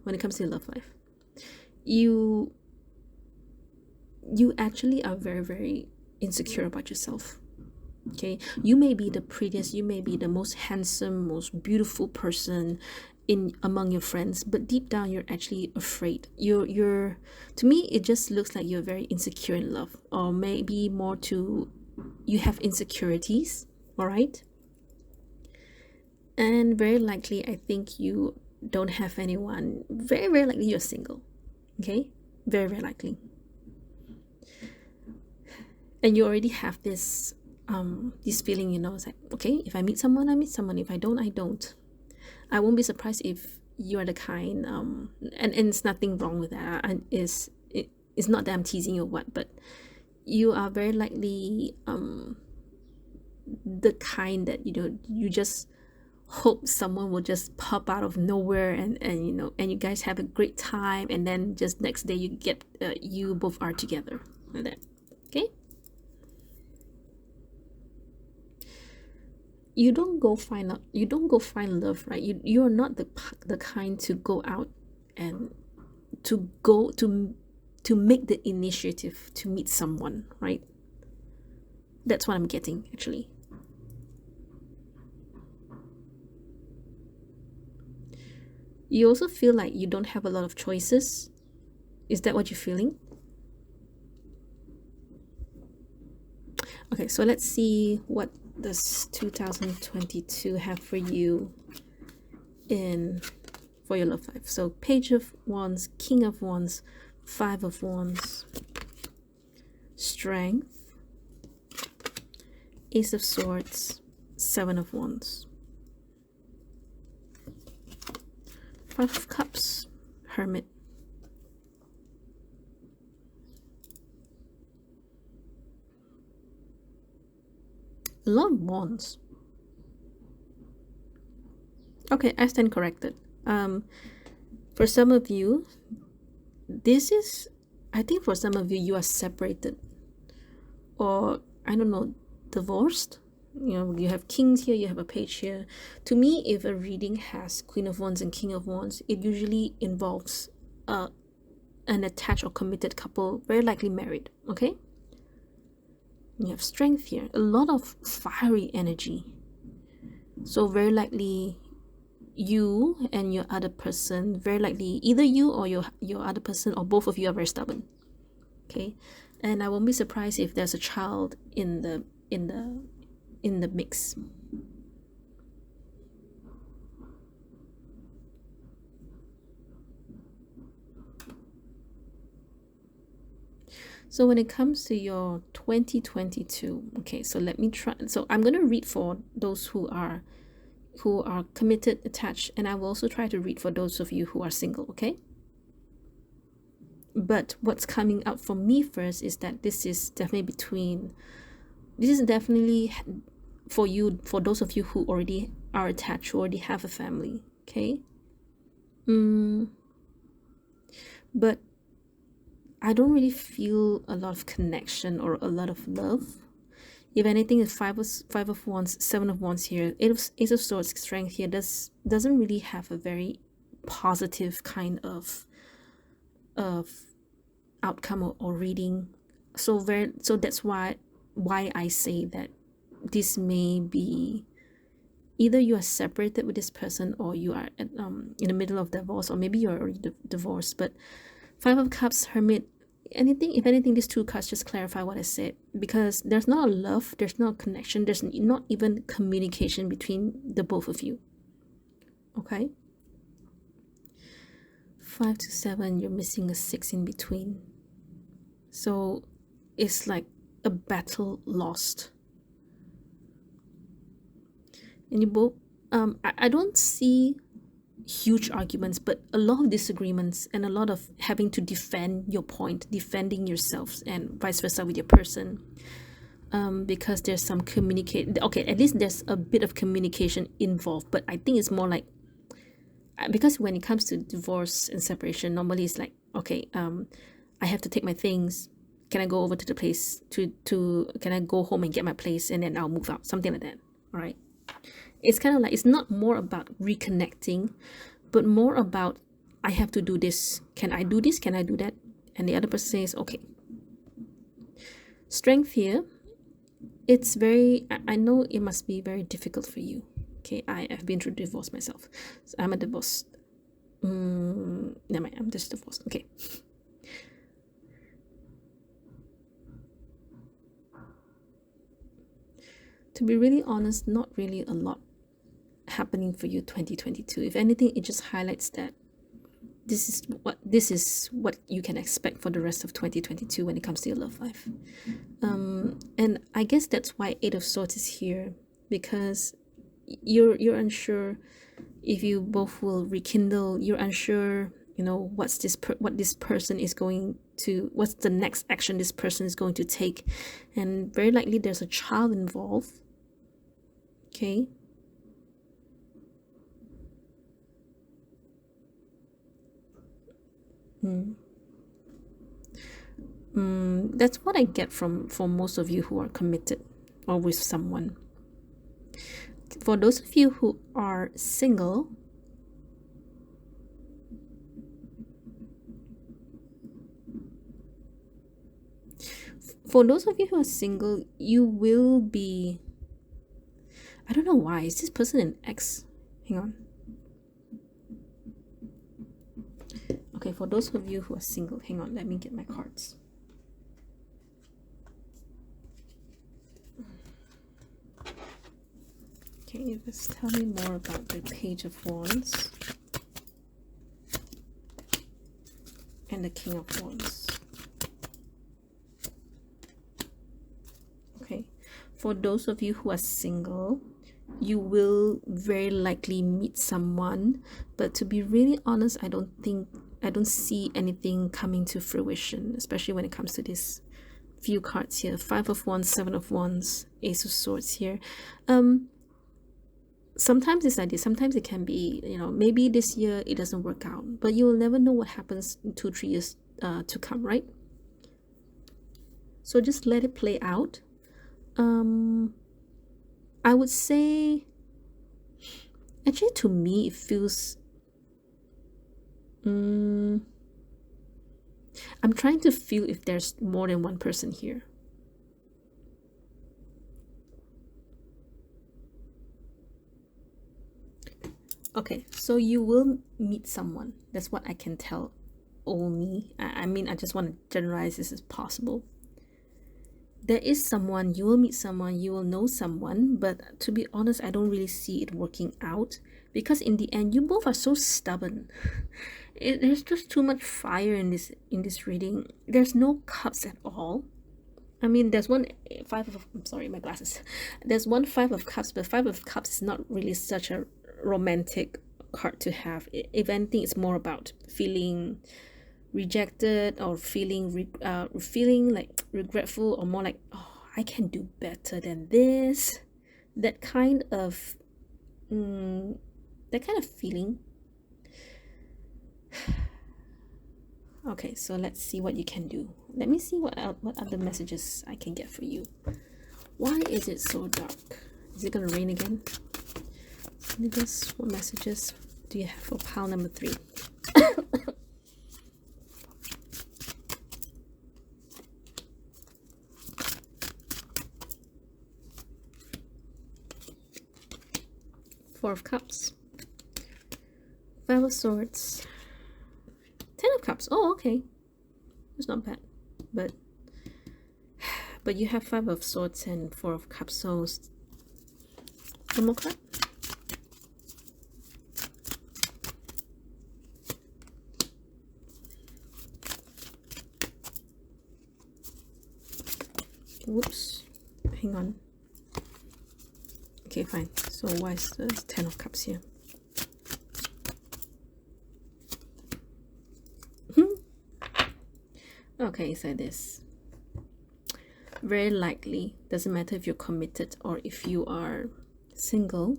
you actually are very, very insecure about yourself. Okay, you may be the prettiest, you may be the most handsome, most beautiful person among your friends, but deep down you're actually afraid. You're to me, it just looks like you're very insecure in love, or maybe more to, you have insecurities. All right, and very likely I think you don't have anyone. Very, very likely you're single. Okay, very, very likely, and you already have this feeling, it's like, okay, if I meet someone, I meet someone. If I don't, I don't. I won't be surprised if you are the kind, and it's nothing wrong with that. It's not that I'm teasing you or what, but you are very likely the kind that you just hope someone will just pop out of nowhere, and you guys have a great time, and then just next day you both are together like that. Okay, you don't go find love, right? You're not the kind to go out and to make the initiative to meet someone, right? That's what I'm getting, actually. You also feel like you don't have a lot of choices. Is that what you're feeling? Okay, so let's see what does 2022 have for you for your love life. So Page of Wands, King of Wands, 5 of Wands, Strength, Ace of Swords, 7 of Wands, 5 of Cups, Hermit, a lot of Wands. Okay, I stand corrected. For some of you, I think for some of you, you are separated, or I don't know, divorced. You have kings here, you have a page here. To me, if a reading has Queen of Wands and King of Wands, it usually involves an attached or committed couple, very likely married. Okay, you have Strength here, a lot of fiery energy. So very likely you and your other person, very likely either you or your other person, or both of you, are very stubborn. Okay, and I won't be surprised if there's a child in the mix. So when it comes to your 2022, okay, so let me try. So I'm going to read for those who are committed, attached, and I will also try to read for those of you who are single. Okay, but what's coming up for me first is that this is definitely for you, for those of you who already are attached, who already have a family. Okay, but I don't really feel a lot of connection or a lot of love. If anything, it's 5 of Wands, 7 of Wands here. Ace of Swords, Strength here doesn't really have a very positive kind of outcome or reading. So that's why why I say that this may be either you are separated with this person, or you are at, in the middle of divorce, or maybe you're already divorced. But Five of Cups, Hermit, if anything, these two cards just clarify what I said, because there's not a love, there's not a connection, there's not even communication between the both of you. Okay, 5 to 7, you're missing a 6 in between, so it's like a battle lost. And you both, I don't see huge arguments, but a lot of disagreements and a lot of having to defend your point, defending yourselves, and vice versa with your person, because there's some okay, at least there's a bit of communication involved. But I think it's more like, because when it comes to divorce and separation, normally it's like, okay, I have to take my things, can I go over to the place to can I go home and get my place, and then I'll move out, something like that. All right, it's kind of like, it's not more about reconnecting, but more about, I have to do this, can I do this, can I do that, and the other person says okay. Strength here, it's very, I know it must be very difficult for you. Okay, I have been through divorce myself, so I'm a divorced, never mind, I'm just divorced. Okay, to be really honest, not really a lot happening for you 2022. If anything, it just highlights that this is what you can expect for the rest of 2022 when it comes to your love life. And I guess that's why 8 of Swords is here, because you're unsure if you both will rekindle. You're unsure, what's what this person is going to, what's the next action this person is going to take, and very likely there's a child involved. Okay, that's what I get from most of you who are committed or with someone. For those of you who are single, you will be, I don't know why, is this person an ex? Hang on. Okay, for those of you who are single, hang on, let me get my cards. Okay, let's tell me more about the Page of Wands and the King of Wands. Okay, for those of you who are single, you will very likely meet someone, but to be really honest, I don't see anything coming to fruition, especially when it comes to this few cards here. 5 of Wands, 7 of Wands, Ace of Swords here. Sometimes it's like this, sometimes it can be, maybe this year it doesn't work out, but you will never know what happens in 2-3 years to come, right? So just let it play out. I would say, actually, to me, it feels, I'm trying to feel if there's more than one person here. Okay, so you will meet someone. That's what I can tell only. I mean, I just want to generalize this as possible. There is someone, you will meet someone, you will know someone, but to be honest, I don't really see it working out, because in the end, you both are so stubborn. There's just too much fire in this reading. There's no cups at all. I mean, there's one I'm sorry, my glasses. There's one 5 of Cups, but 5 of Cups is not really such a romantic card to have. If anything, it's more about feeling rejected, or feeling like regretful, or more like, oh, I can do better than this. That kind of feeling. Okay, so let's see what you can do. Let me see what other messages I can get for you. Why is it so dark? Is it gonna rain again? What messages do you have for pile number 3? Four of Cups, Five of Swords, Ten of Cups. Oh, okay, it's not bad, but you have Five of Swords and Four of Cups. So one more card. Whoops, hang on. Okay, fine. So why is the Ten of Cups here? Okay, it's like this. Very likely, doesn't matter if you're committed or if you are single,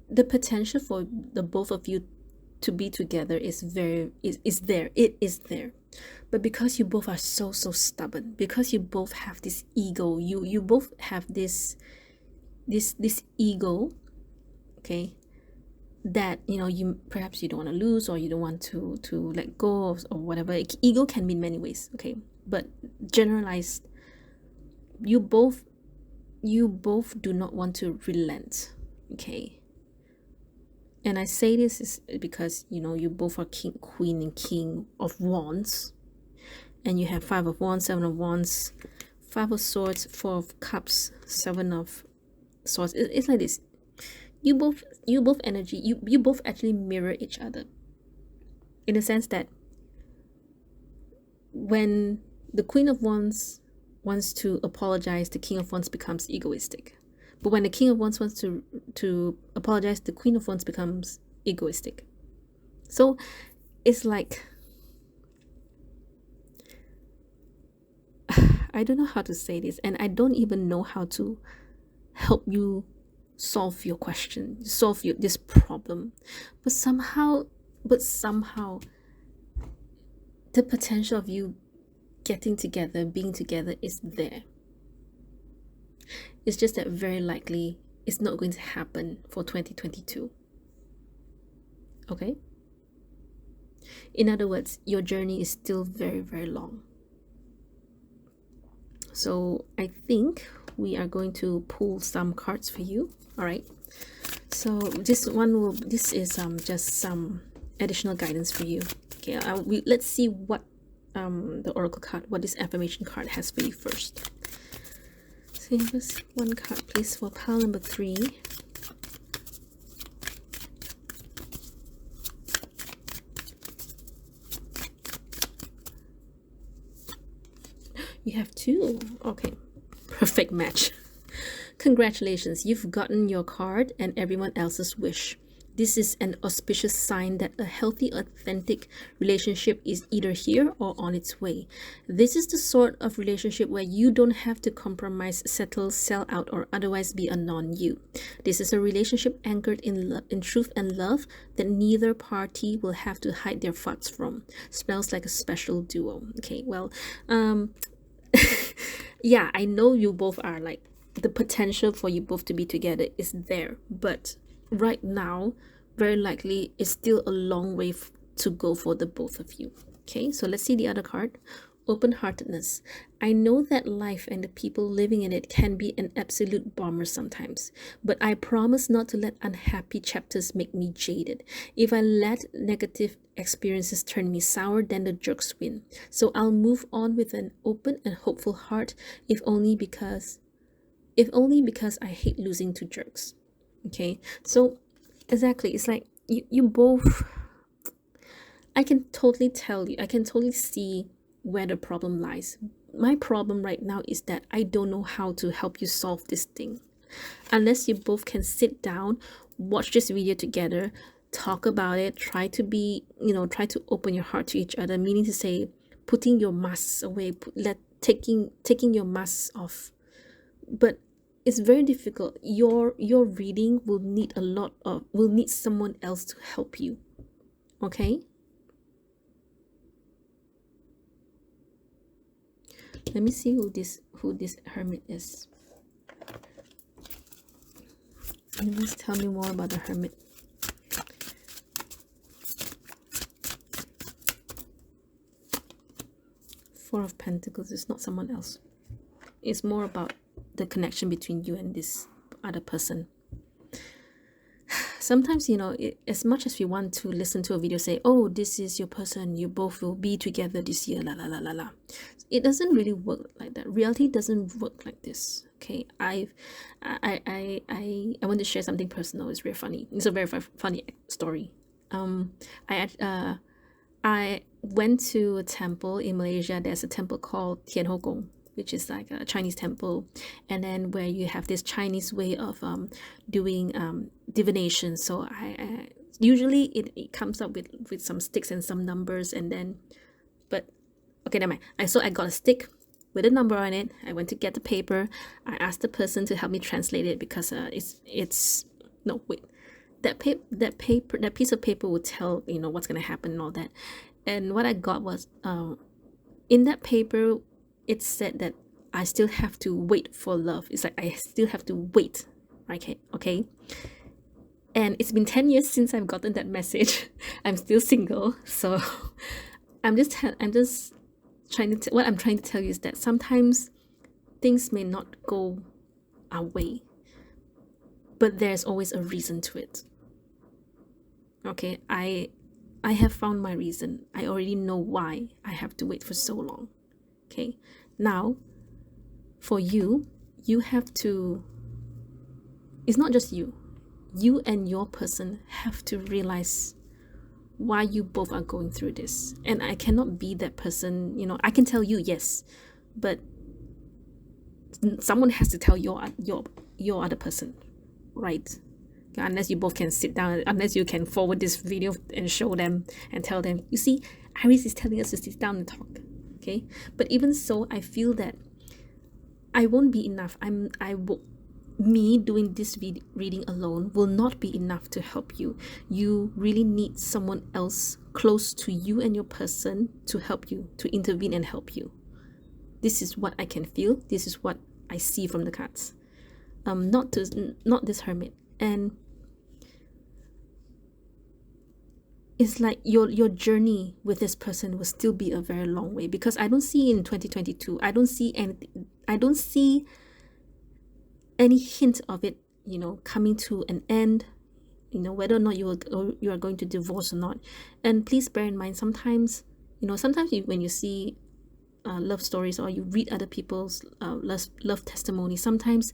the potential for the both of you to be together is there. It is there. But because you both are so stubborn, because you both have this ego, you both have this ego, okay, that you perhaps you don't want to lose, or you don't want to let go of, or whatever. Ego can mean many ways, okay, but generalized, you both do not want to relent, okay. And I say this is because you both are king, queen, and king of wands, and you have Five of Wands, Seven of Wands, Five of Swords, Four of Cups, Seven of Swords. It's like this. You both energy, you both actually mirror each other, in the sense that when the Queen of Wands wants to apologize, the King of Wands becomes egoistic. But when the King of Wands wants to apologize, the Queen of Wands becomes egoistic. So it's like, I don't know how to say this, and I don't even know how to help you solve your question, this problem. But somehow the potential of you getting together, being together is there. It's just that very likely it's not going to happen for 2022. Okay? In other words, your journey is still very long. So I think we are going to pull some cards for you. All right. So this is just some additional guidance for you. Okay. Let's see what the oracle card, what this affirmation card has for you first. So just one card, please, for pile number 3. You have 2. Okay, perfect match. Congratulations, you've gotten your card and everyone else's wish. This is an auspicious sign that a healthy, authentic relationship is either here or on its way. This is the sort of relationship where you don't have to compromise, settle, sell out, or otherwise be a non-you. This is a relationship anchored in truth and love that neither party will have to hide their farts from. Smells like a special duo. Okay, well, yeah, I know you both are like, the potential for you both to be together is there, but right now very likely it's still a long way to go for the both of you. Okay, so let's see the other card. Open-heartedness. I know that life and the people living in it can be an absolute bummer sometimes, but I promise not to let unhappy chapters make me jaded. If I let negative experiences turn me sour, then the jerks win. So I'll move on with an open and hopeful heart, if only because I hate losing to jerks. Okay, so exactly, it's like you both, I can totally see where the problem lies. My problem right now is that I don't know how to help you solve this thing unless you both can sit down, watch this video together, talk about it, try to open your heart to each other, meaning to say putting your masks away, taking your masks off. But it's very difficult. Your reading will need someone else to help you. Okay, let me see who this hermit is. Please tell me more about the hermit. Four of Pentacles is not someone else. It's more about the connection between you and this other person. sometimes, you know, as much as we want to listen to a video say, oh, this is your person, you both will be together this year, la la la la la, it doesn't really work like that. Reality doesn't work like this. Okay, I want to share something personal. It's very funny. It's a very funny story. I went to a temple in Malaysia. There's a temple called Tianhogong, which is like a Chinese temple, and then where you have this Chinese way of doing divination. So I usually it comes up with some sticks and some numbers, and then, but okay, never mind. So I got a stick with a number on it. I went to get the paper. I asked the person to help me translate it because it's no wait. That piece of paper will tell, you know, what's gonna happen and all that. And what I got was in that paper it said that I still have to wait for love. It's like I still have to wait. Okay. And it's been 10 years since I've gotten that message. I'm still single, so I'm just trying to what I'm trying to tell you is that sometimes things may not go our way, but there's always a reason to it. Okay, I have found my reason. I already know why I have to wait for so long. Okay, now for you have to, it's not just you and your person have to realize why you both are going through this. And I cannot be that person, you know. I can tell you yes, but someone has to tell your other person, right? Unless you both can sit down, unless you can forward this video and show them and tell them, you see, Iris is telling us to sit down and talk. Okay, but even so, I feel that I won't be enough. Me doing this reading alone will not be enough to help you. You really need someone else close to you and your person to help you, to intervene and help you. This is what I can feel. This is what I see from the cards. Not this hermit. And it's like your journey with this person will still be a very long way, because I don't see in 2022, I don't see any hint of it, you know, coming to an end, you know, whether or not you are going to divorce or not. And please bear in mind, sometimes, you know, when you see love stories or you read other people's love testimony, sometimes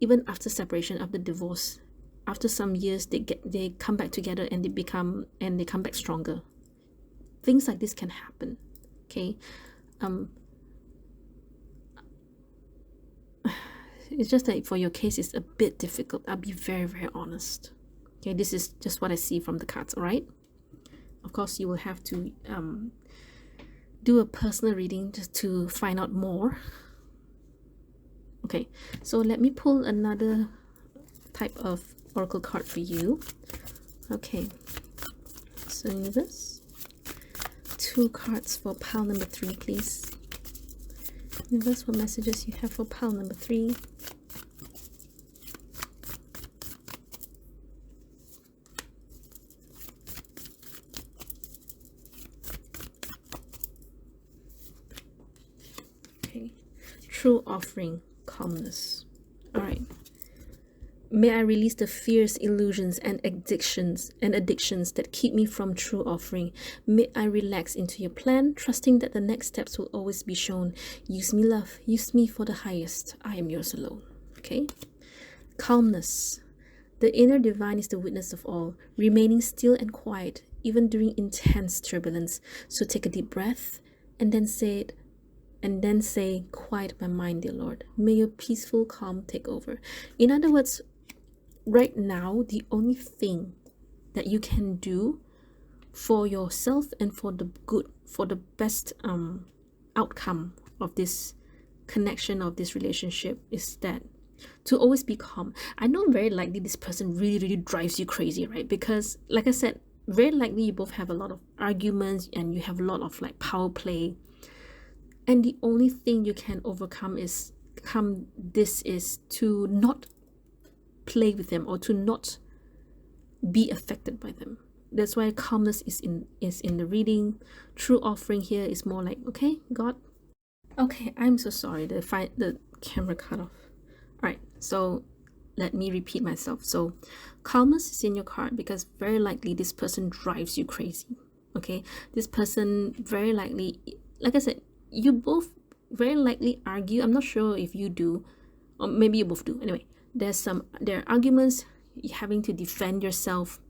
even after separation, after divorce, after some years, they come back together and they come back stronger. Things like this can happen. Okay, it's just that for your case it's a bit difficult. I'll be very, very honest. Okay, this is just what I see from the cards. All right, of course you will have to do a personal reading just to find out more. Okay, so let me pull another type of oracle card for you. Okay, so universe, 2 cards for pile number 3, please. Universe, what messages you have for pile number 3? Okay, true offering, calmness. All right. May I release the fears, illusions, and addictions that keep me from true offering. May I relax into your plan, trusting that the next steps will always be shown. Use me, love. Use me for the highest. I am yours alone. Okay? Calmness. The inner divine is the witness of all, remaining still and quiet, even during intense turbulence. So take a deep breath and then say, quiet my mind, dear Lord. May your peaceful calm take over. In other words, right now, the only thing that you can do for yourself and for the best outcome of this connection, of this relationship, is that to always be calm. I know very likely this person really, really drives you crazy, right? Because like I said, very likely you both have a lot of arguments and you have a lot of like power play. And the only thing you can overcome is to not play with them or to not be affected by them. That's why calmness is in the reading. True offering here is more like, okay, God. Okay, I'm so sorry. The camera cut off. All right, so let me repeat myself. So calmness is in your card because very likely this person drives you crazy. Okay, this person very likely, like I said, you both very likely argue. I'm not sure if you do, or maybe you both do. Anyway, there are arguments, you're having to defend yourself,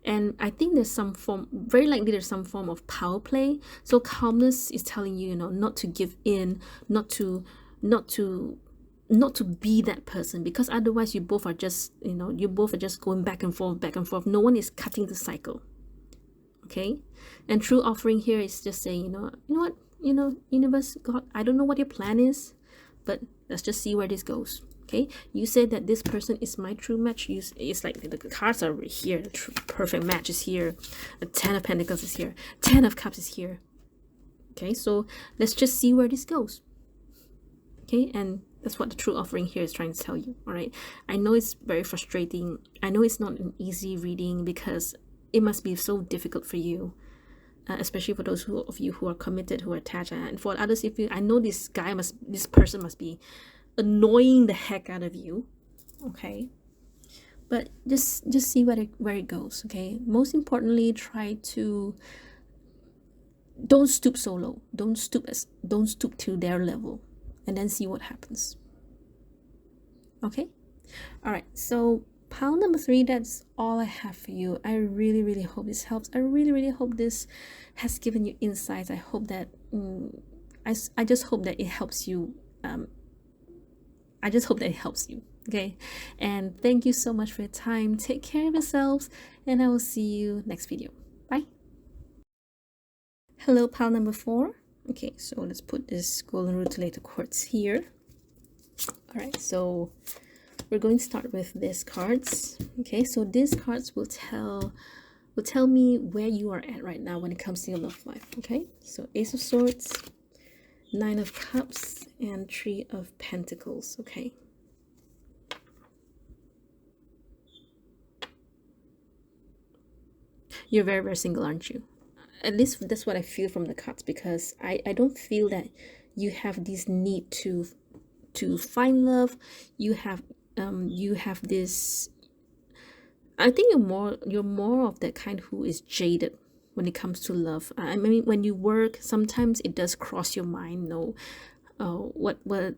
and I think there's some form, very likely there's some form of power play. So calmness is telling you, not to give in, not to not to not to be that person, because otherwise you both are just going back and forth, back and forth. No one is cutting the cycle. Okay, and true offering here is just saying, what, universe, God, I don't know what your plan is, but let's just see where this goes. Okay, you said that this person is my true match. It's like the cards are here. The true perfect match is here. The 10 of Pentacles is here. 10 of Cups is here. Okay, so let's just see where this goes. Okay, and that's what the true offering here is trying to tell you. All right, I know it's very frustrating. I know it's not an easy reading because it must be so difficult for you, especially for those of you who are committed, who are attached, and for others, I know this person must be annoying the heck out of you. Okay, but just see where it goes. Okay, most importantly, don't stoop so low. Don't stoop to their level, and then see what happens. Okay, all right, so pile number 3, that's all I have for you. I really hope this helps. I really hope this has given you insights. I hope that I just hope that it helps you. I just hope that it helps you. Okay, and thank you so much for your time. Take care of yourselves, and I will see you next video. Bye. Hello, pile number 4. Okay, so let's put this golden rutilator quartz here. All right, so we're going to start with these cards. Okay, so these cards will tell me where you are at right now when it comes to your love life. Okay, so Ace of Swords, 9 of Cups, and 3 of Pentacles. Okay, you're very single, aren't you? At least that's what I feel from the cards, because I don't feel that you have this need to find love. You have this, I think you're more of that kind who is jaded when it comes to love. I mean, when you work, sometimes it does cross your mind, what about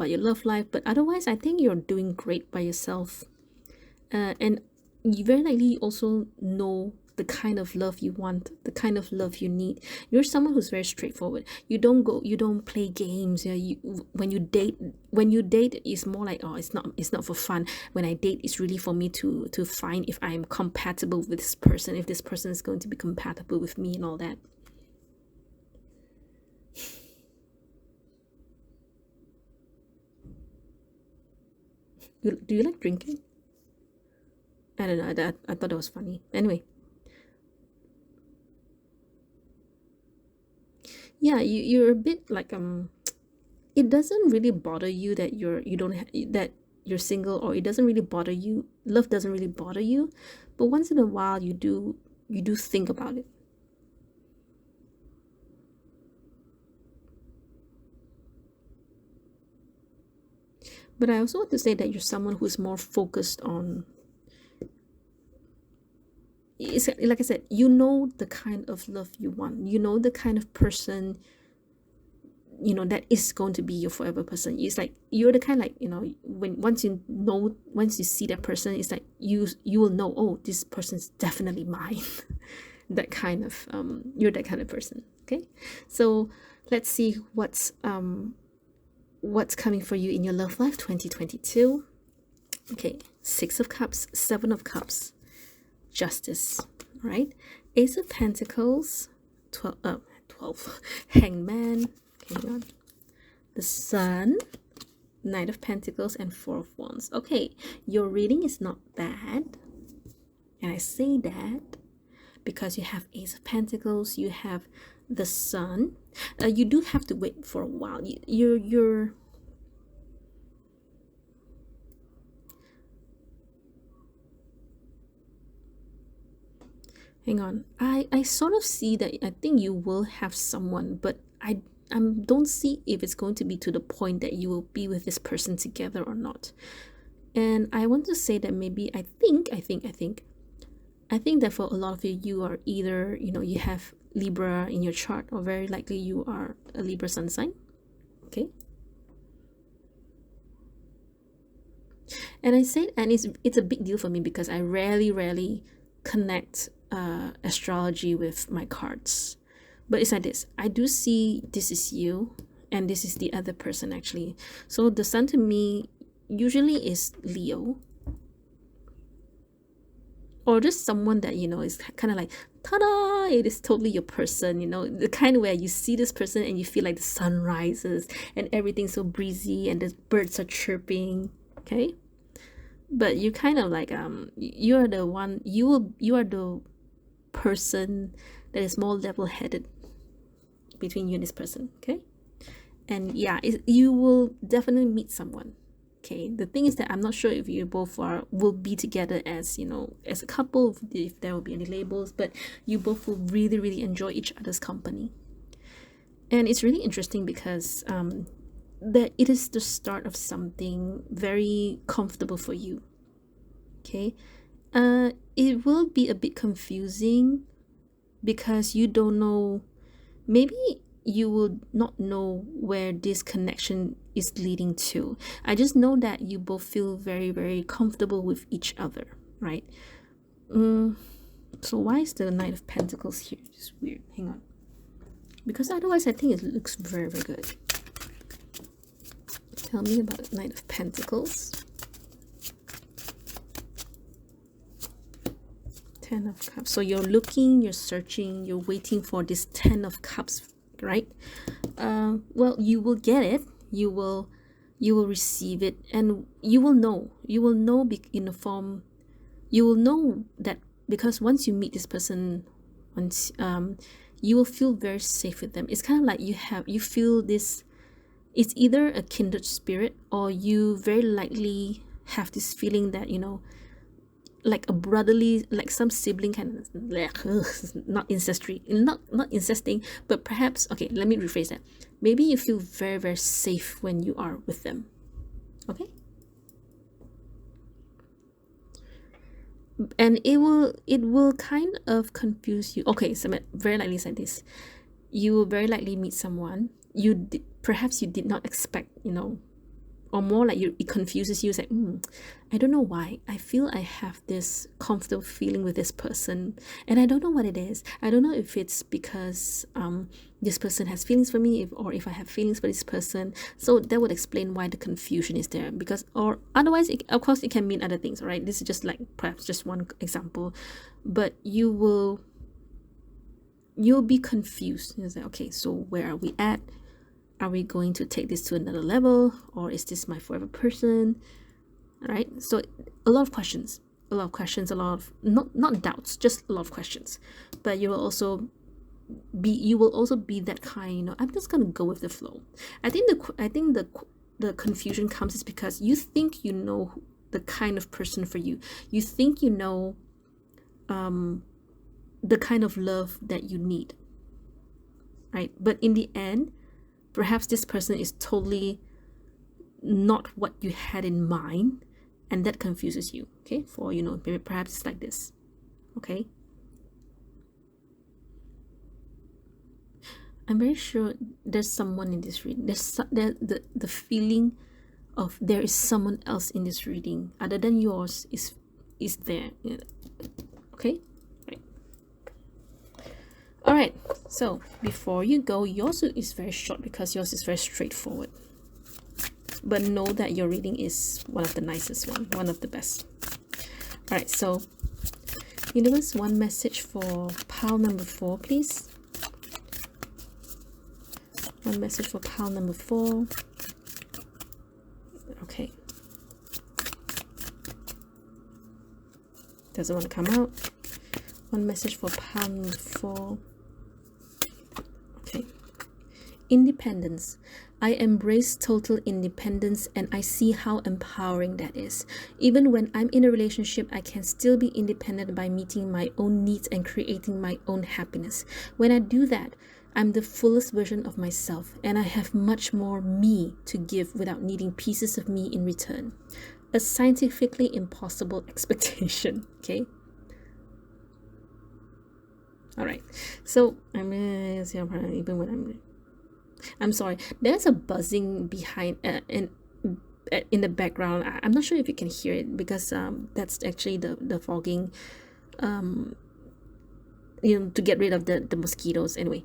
your love life, but otherwise I think you're doing great by yourself, and you very likely also know the kind of love you want, the kind of love you need. You're someone who's very straightforward. You don't play games. When you date is more like, oh, it's not for fun. When I date, it's really for me to find if I'm compatible with this person, if this person is going to be compatible with me and all that. Do you like drinking? I don't know. I thought it was funny. Anyway. Yeah, you're a bit like it doesn't really bother you that that you're single, or it doesn't really bother you. Love doesn't really bother you, but once in a while you do think about it. But I also want to say that you're someone who's more focused on, it's like I said, you know the kind of love you want. You know the kind of person, that is going to be your forever person. It's like you're the kind, like, once you see that person, it's like you will know, oh, this person's definitely mine. That kind of you're that kind of person. Okay, so let's see what's coming for you in your love life 2022. Okay, 6 of Cups, 7 of Cups, Justice, right? Ace of Pentacles, 12 Hangman, hang on, the Sun, Knight of Pentacles, and 4 of Wands. Okay, your reading is not bad, and I say that because you have Ace of Pentacles, you have the Sun. You do have to wait for a while. You're hang on. I sort of see that I think you will have someone, but I don't see if it's going to be to the point that you will be with this person together or not. And I want to say that maybe I think that for a lot of you, you are either, you have Libra in your chart, or very likely you are a Libra sun sign. Okay. And I say, and it's a big deal for me because I rarely connect astrology with my cards. But it's like this. I do see this is you, and this is the other person actually. So the sun to me usually is Leo, or just someone that is kind of like, ta-da, it is totally your person, the kind where you see this person and you feel like the sun rises and everything's so breezy and the birds are chirping. Okay. But you kind of like you are the one, you are the person that is more level-headed between you and this person. Okay. And yeah, you will definitely meet someone. Okay, the thing is that I'm not sure if you both will be together as as a couple, if there will be any labels, but you both will really enjoy each other's company. And it's really interesting because that it is the start of something very comfortable for you. Okay, it will be a bit confusing because you don't know, maybe you will not know where this connection is leading to. I just know that you both feel very comfortable with each other, right? So why is the Knight of Pentacles here? It's weird. Hang on. Because otherwise I think it looks very good. Tell me about Knight of Pentacles. Ten of Cups. So you're looking, you're searching, you're waiting for this Ten of Cups, right? Well, you will get it. You will receive it, and you will know in the form, you will know that because once you meet this person, once you will feel very safe with them. It's kind of like you feel this, it's either a kindred spirit, or you very likely have this feeling that like a brotherly, like some sibling kind of, not ancestry, not incesting, but perhaps, okay, let me rephrase that. Maybe you feel very safe when you are with them. Okay. And it will kind of confuse you. Okay, so very likely like this. You will very likely meet someone perhaps you did not expect, or more like it confuses you. It's like, I don't know why I feel I have this comfortable feeling with this person, and I don't know what it is. I don't know if it's because this person has feelings for me, or if I have feelings for this person. So that would explain why the confusion is there, because, or otherwise of course it can mean other things, right? This is just like perhaps just one example, but you'll be confused. It's like, okay, so where are we at? Are we going to take this to another level, or is this my forever person? All right. So a lot of questions, a lot of not doubts, just a lot of questions. But you will also be that kind. I'm just gonna go with the flow. I think the confusion comes is because you think you know the kind of person for you. You think you know the kind of love that you need, right? But in the end, perhaps this person is totally not what you had in mind, and that confuses you. Okay, for maybe perhaps it's like this. Okay, I'm very sure there's someone in this reading. There's the feeling of there is someone else in this reading other than yours is there. Okay. All right, so before you go, yours is very short because yours is very straightforward. But know that your reading is one of the nicest one of the best. All right, so universe, one message for pile number 4, please. One message for pile number 4. Okay. Doesn't want to come out. One message for pile number 4. Okay. Independence. I embrace total independence, and I see how empowering that is. Even when I'm in a relationship, I can still be independent by meeting my own needs and creating my own happiness. When I do that, I'm the fullest version of myself, and I have much more me to give without needing pieces of me in return. a scientifically impossible expectation. Okay. All right. So I'm even when I'm sorry. There's a buzzing behind in the background. I'm not sure if you can hear it because that's actually the fogging, to get rid of the mosquitoes. Anyway.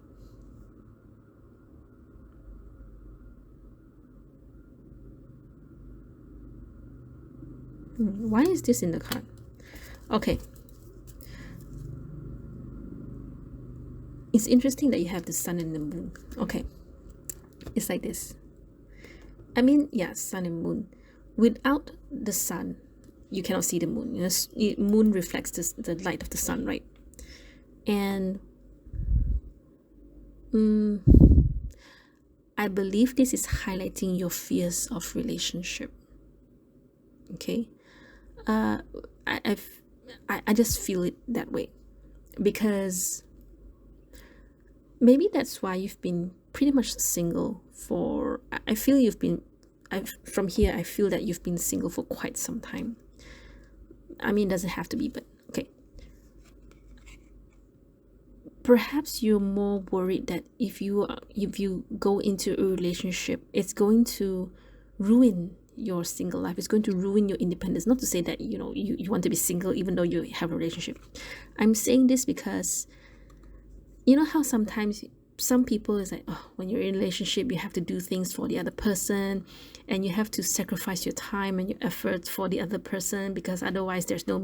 Why is this in the card? Okay. It's interesting that you have the sun and the moon. Okay. It's like this. I mean, yeah, sun and moon. Without the sun, you cannot see the moon. Moon reflects the light of the sun, right? And I believe this is highlighting your fears of relationship. Okay. I just feel it that way because maybe that's why you've been pretty much single for, I feel you've been, from here I feel that you've been single for quite some time. I mean, it doesn't have to be, but okay. Perhaps you're more worried that if you go into a relationship, it's going to ruin your single life. It's going to ruin your independence. Not to say that you want to be single even though you have a relationship. I'm saying this because you know how sometimes some people is like, oh, when you're in a relationship you have to do things for the other person and you have to sacrifice your time and your efforts for the other person because otherwise there's no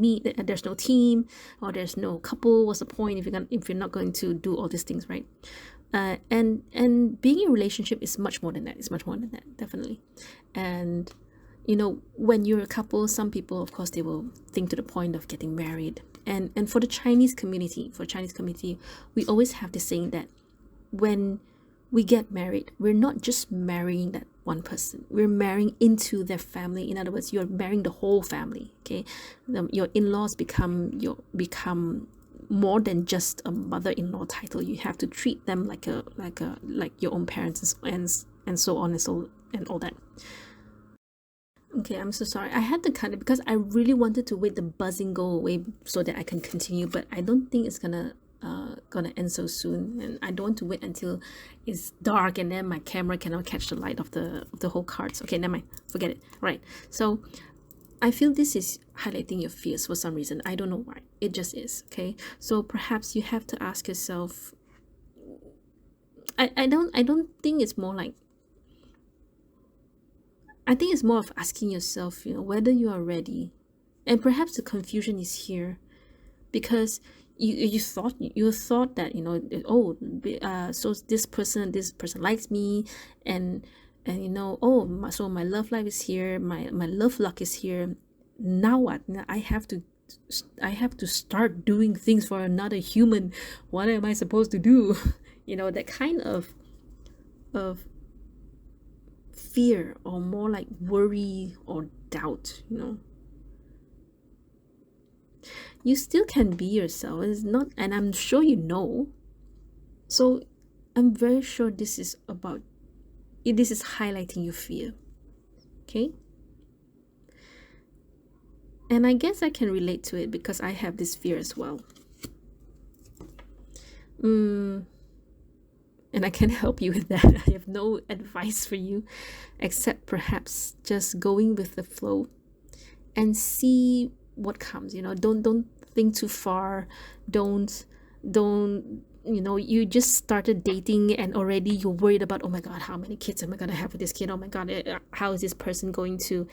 team, or there's no couple. What's the point if you're not going to do all these things, right? And being in a relationship is much more than that. It's much more than that, definitely. And when you're a couple, some people, of course, they will think to the point of getting married. And for the Chinese community, we always have this saying that when we get married, we're not just marrying that one person, we're marrying into their family. In other words, you're marrying the whole family. Okay, your in-laws become more than just a mother-in-law title. You have to treat them like your own parents and so on and all that. Okay, I'm so sorry. I had to cut it because I really wanted to wait the buzzing go away so that I can continue, but I don't think it's gonna end so soon, and I don't want to wait until it's dark and then my camera cannot catch the light of the whole cards. Okay, never mind. Forget it. Right. So I feel this is highlighting your fears for some reason. I don't know why. It just is. Okay. So perhaps you have to ask yourself. I don't think it's more like. I think it's more of asking yourself, whether you are ready, and perhaps the confusion is here, because you thought that so this person likes me, and so my love life is here, my love luck is here. Now what? Now I have to start doing things for another human. What am I supposed to do? That kind of fear, or more like worry or doubt. You still can be yourself. It's not, and I'm sure so I'm very sure this is highlighting your fear. Okay, and I guess I can relate to it because I have this fear as well. And I can help you with that. I have no advice for you except perhaps just going with the flow and see what comes. Don't think too far. Don't you just started dating and already you're worried about, oh my god, how many kids am I gonna have with this kid? Oh my god, how is this person going to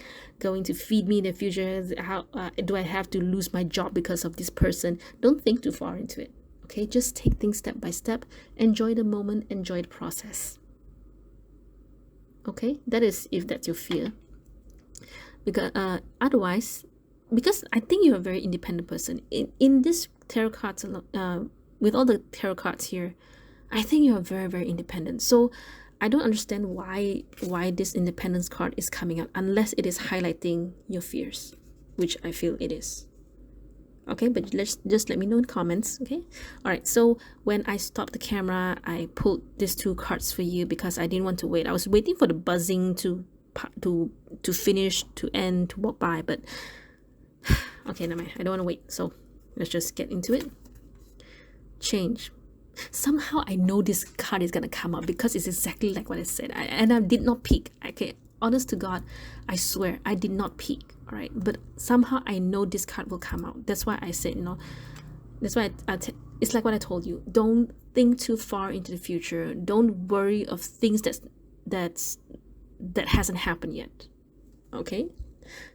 feed me in the future? How do I have to lose my job because of this person? Don't think too far into it. Okay, just take things step by step. Enjoy the moment, enjoy the process. Okay, that is if that's your fear. Because otherwise, because I think you're a very independent person. In this tarot cards, with all the tarot cards here, I think you're very, very independent. So I don't understand why this independence card is coming out unless it is highlighting your fears, which I feel it is. Okay, but just let me know in comments. Okay, all right. So when I stopped the camera, I pulled these two cards for you because I didn't want to wait. I was waiting for the buzzing to to finish, to end, to walk by. But okay, never mind. I don't want to wait. So let's just get into it. Change. Somehow I know this card is gonna come up because it's exactly like what I said. And I did not peek. Okay, honest to God, I swear I did not peek. All right, but somehow I know this card will come out. That's why I said, that's why it's like what I told you. Don't think too far into the future. Don't worry of things that hasn't happened yet. Okay,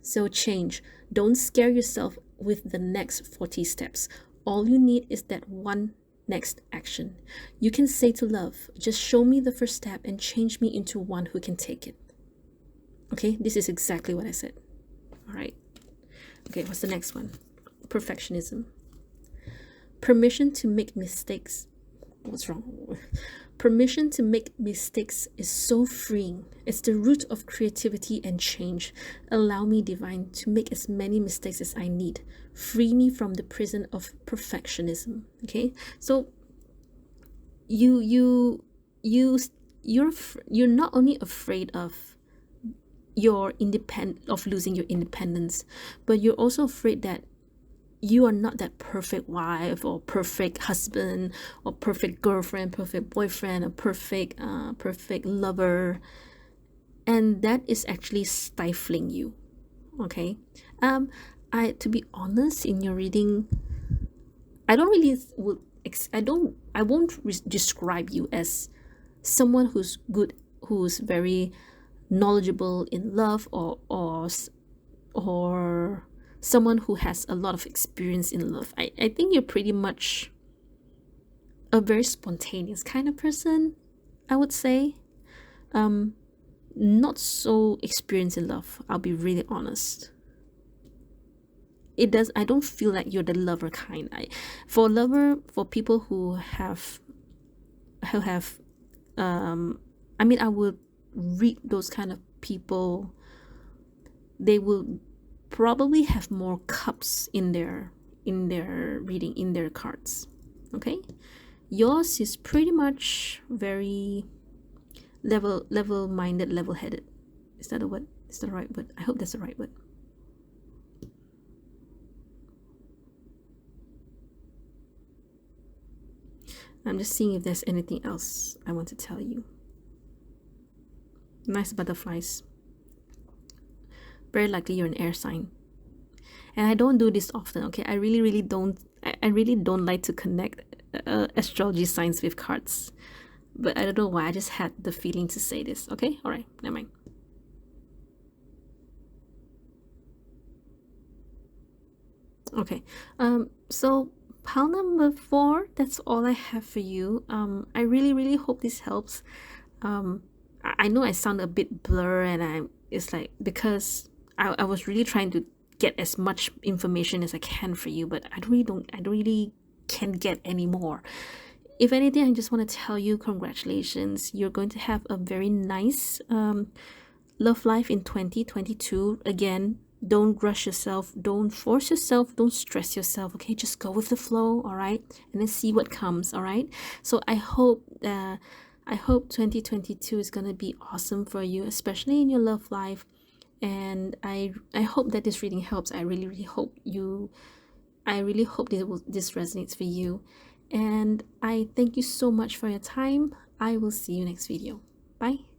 so change. Don't scare yourself with the next 40 steps. All you need is that one next action. You can say to love, just show me the first step and change me into one who can take it. Okay, this is exactly what I said. All right. Okay, what's the next one? Perfectionism. Permission to make mistakes. What's wrong? Permission to make mistakes is so freeing. It's the root of creativity and change. Allow me, divine, to make as many mistakes as I need. Free me from the prison of perfectionism. Okay, so you're not only afraid of losing your independence, but you're also afraid that you are not that perfect wife or perfect husband or perfect girlfriend, perfect boyfriend, or perfect lover, and that is actually stifling you. Okay, to be honest, in your reading, I won't describe you as someone who's good, who's very knowledgeable in love, or someone who has a lot of experience in love. I think you're pretty much a very spontaneous kind of person, I would say. Not so experienced in love, I'll be really honest. I don't feel like you're the lover kind. For people who have I mean, I would read those kind of people. They will probably have more cups in their reading, in their cards. Okay, yours is pretty much very level-minded, level-headed. Is that a word? Is that the right word? I hope that's the right word. I'm just seeing if there's anything else I want to tell you. Nice butterflies. Very likely you're an air sign. And I don't do this often, okay? I really don't like to connect astrology signs with cards. But I don't know why, I just had the feeling to say this, okay? All right, never mind. Okay, so pile number 4, that's all I have for you. I really hope this helps. I know I sound a bit blur, and it's like because I was really trying to get as much information as I can for you, but I really can't get any more. If anything, I just want to tell you congratulations. You're going to have a very nice love life in 2022. Again, don't rush yourself, don't force yourself, don't stress yourself. Okay, just go with the flow. All right, and then see what comes. All right, so I hope 2022 is going to be awesome for you, especially in your love life. And I hope that this reading helps. I really hope this resonates for you. And I thank you so much for your time. I will see you next video. Bye.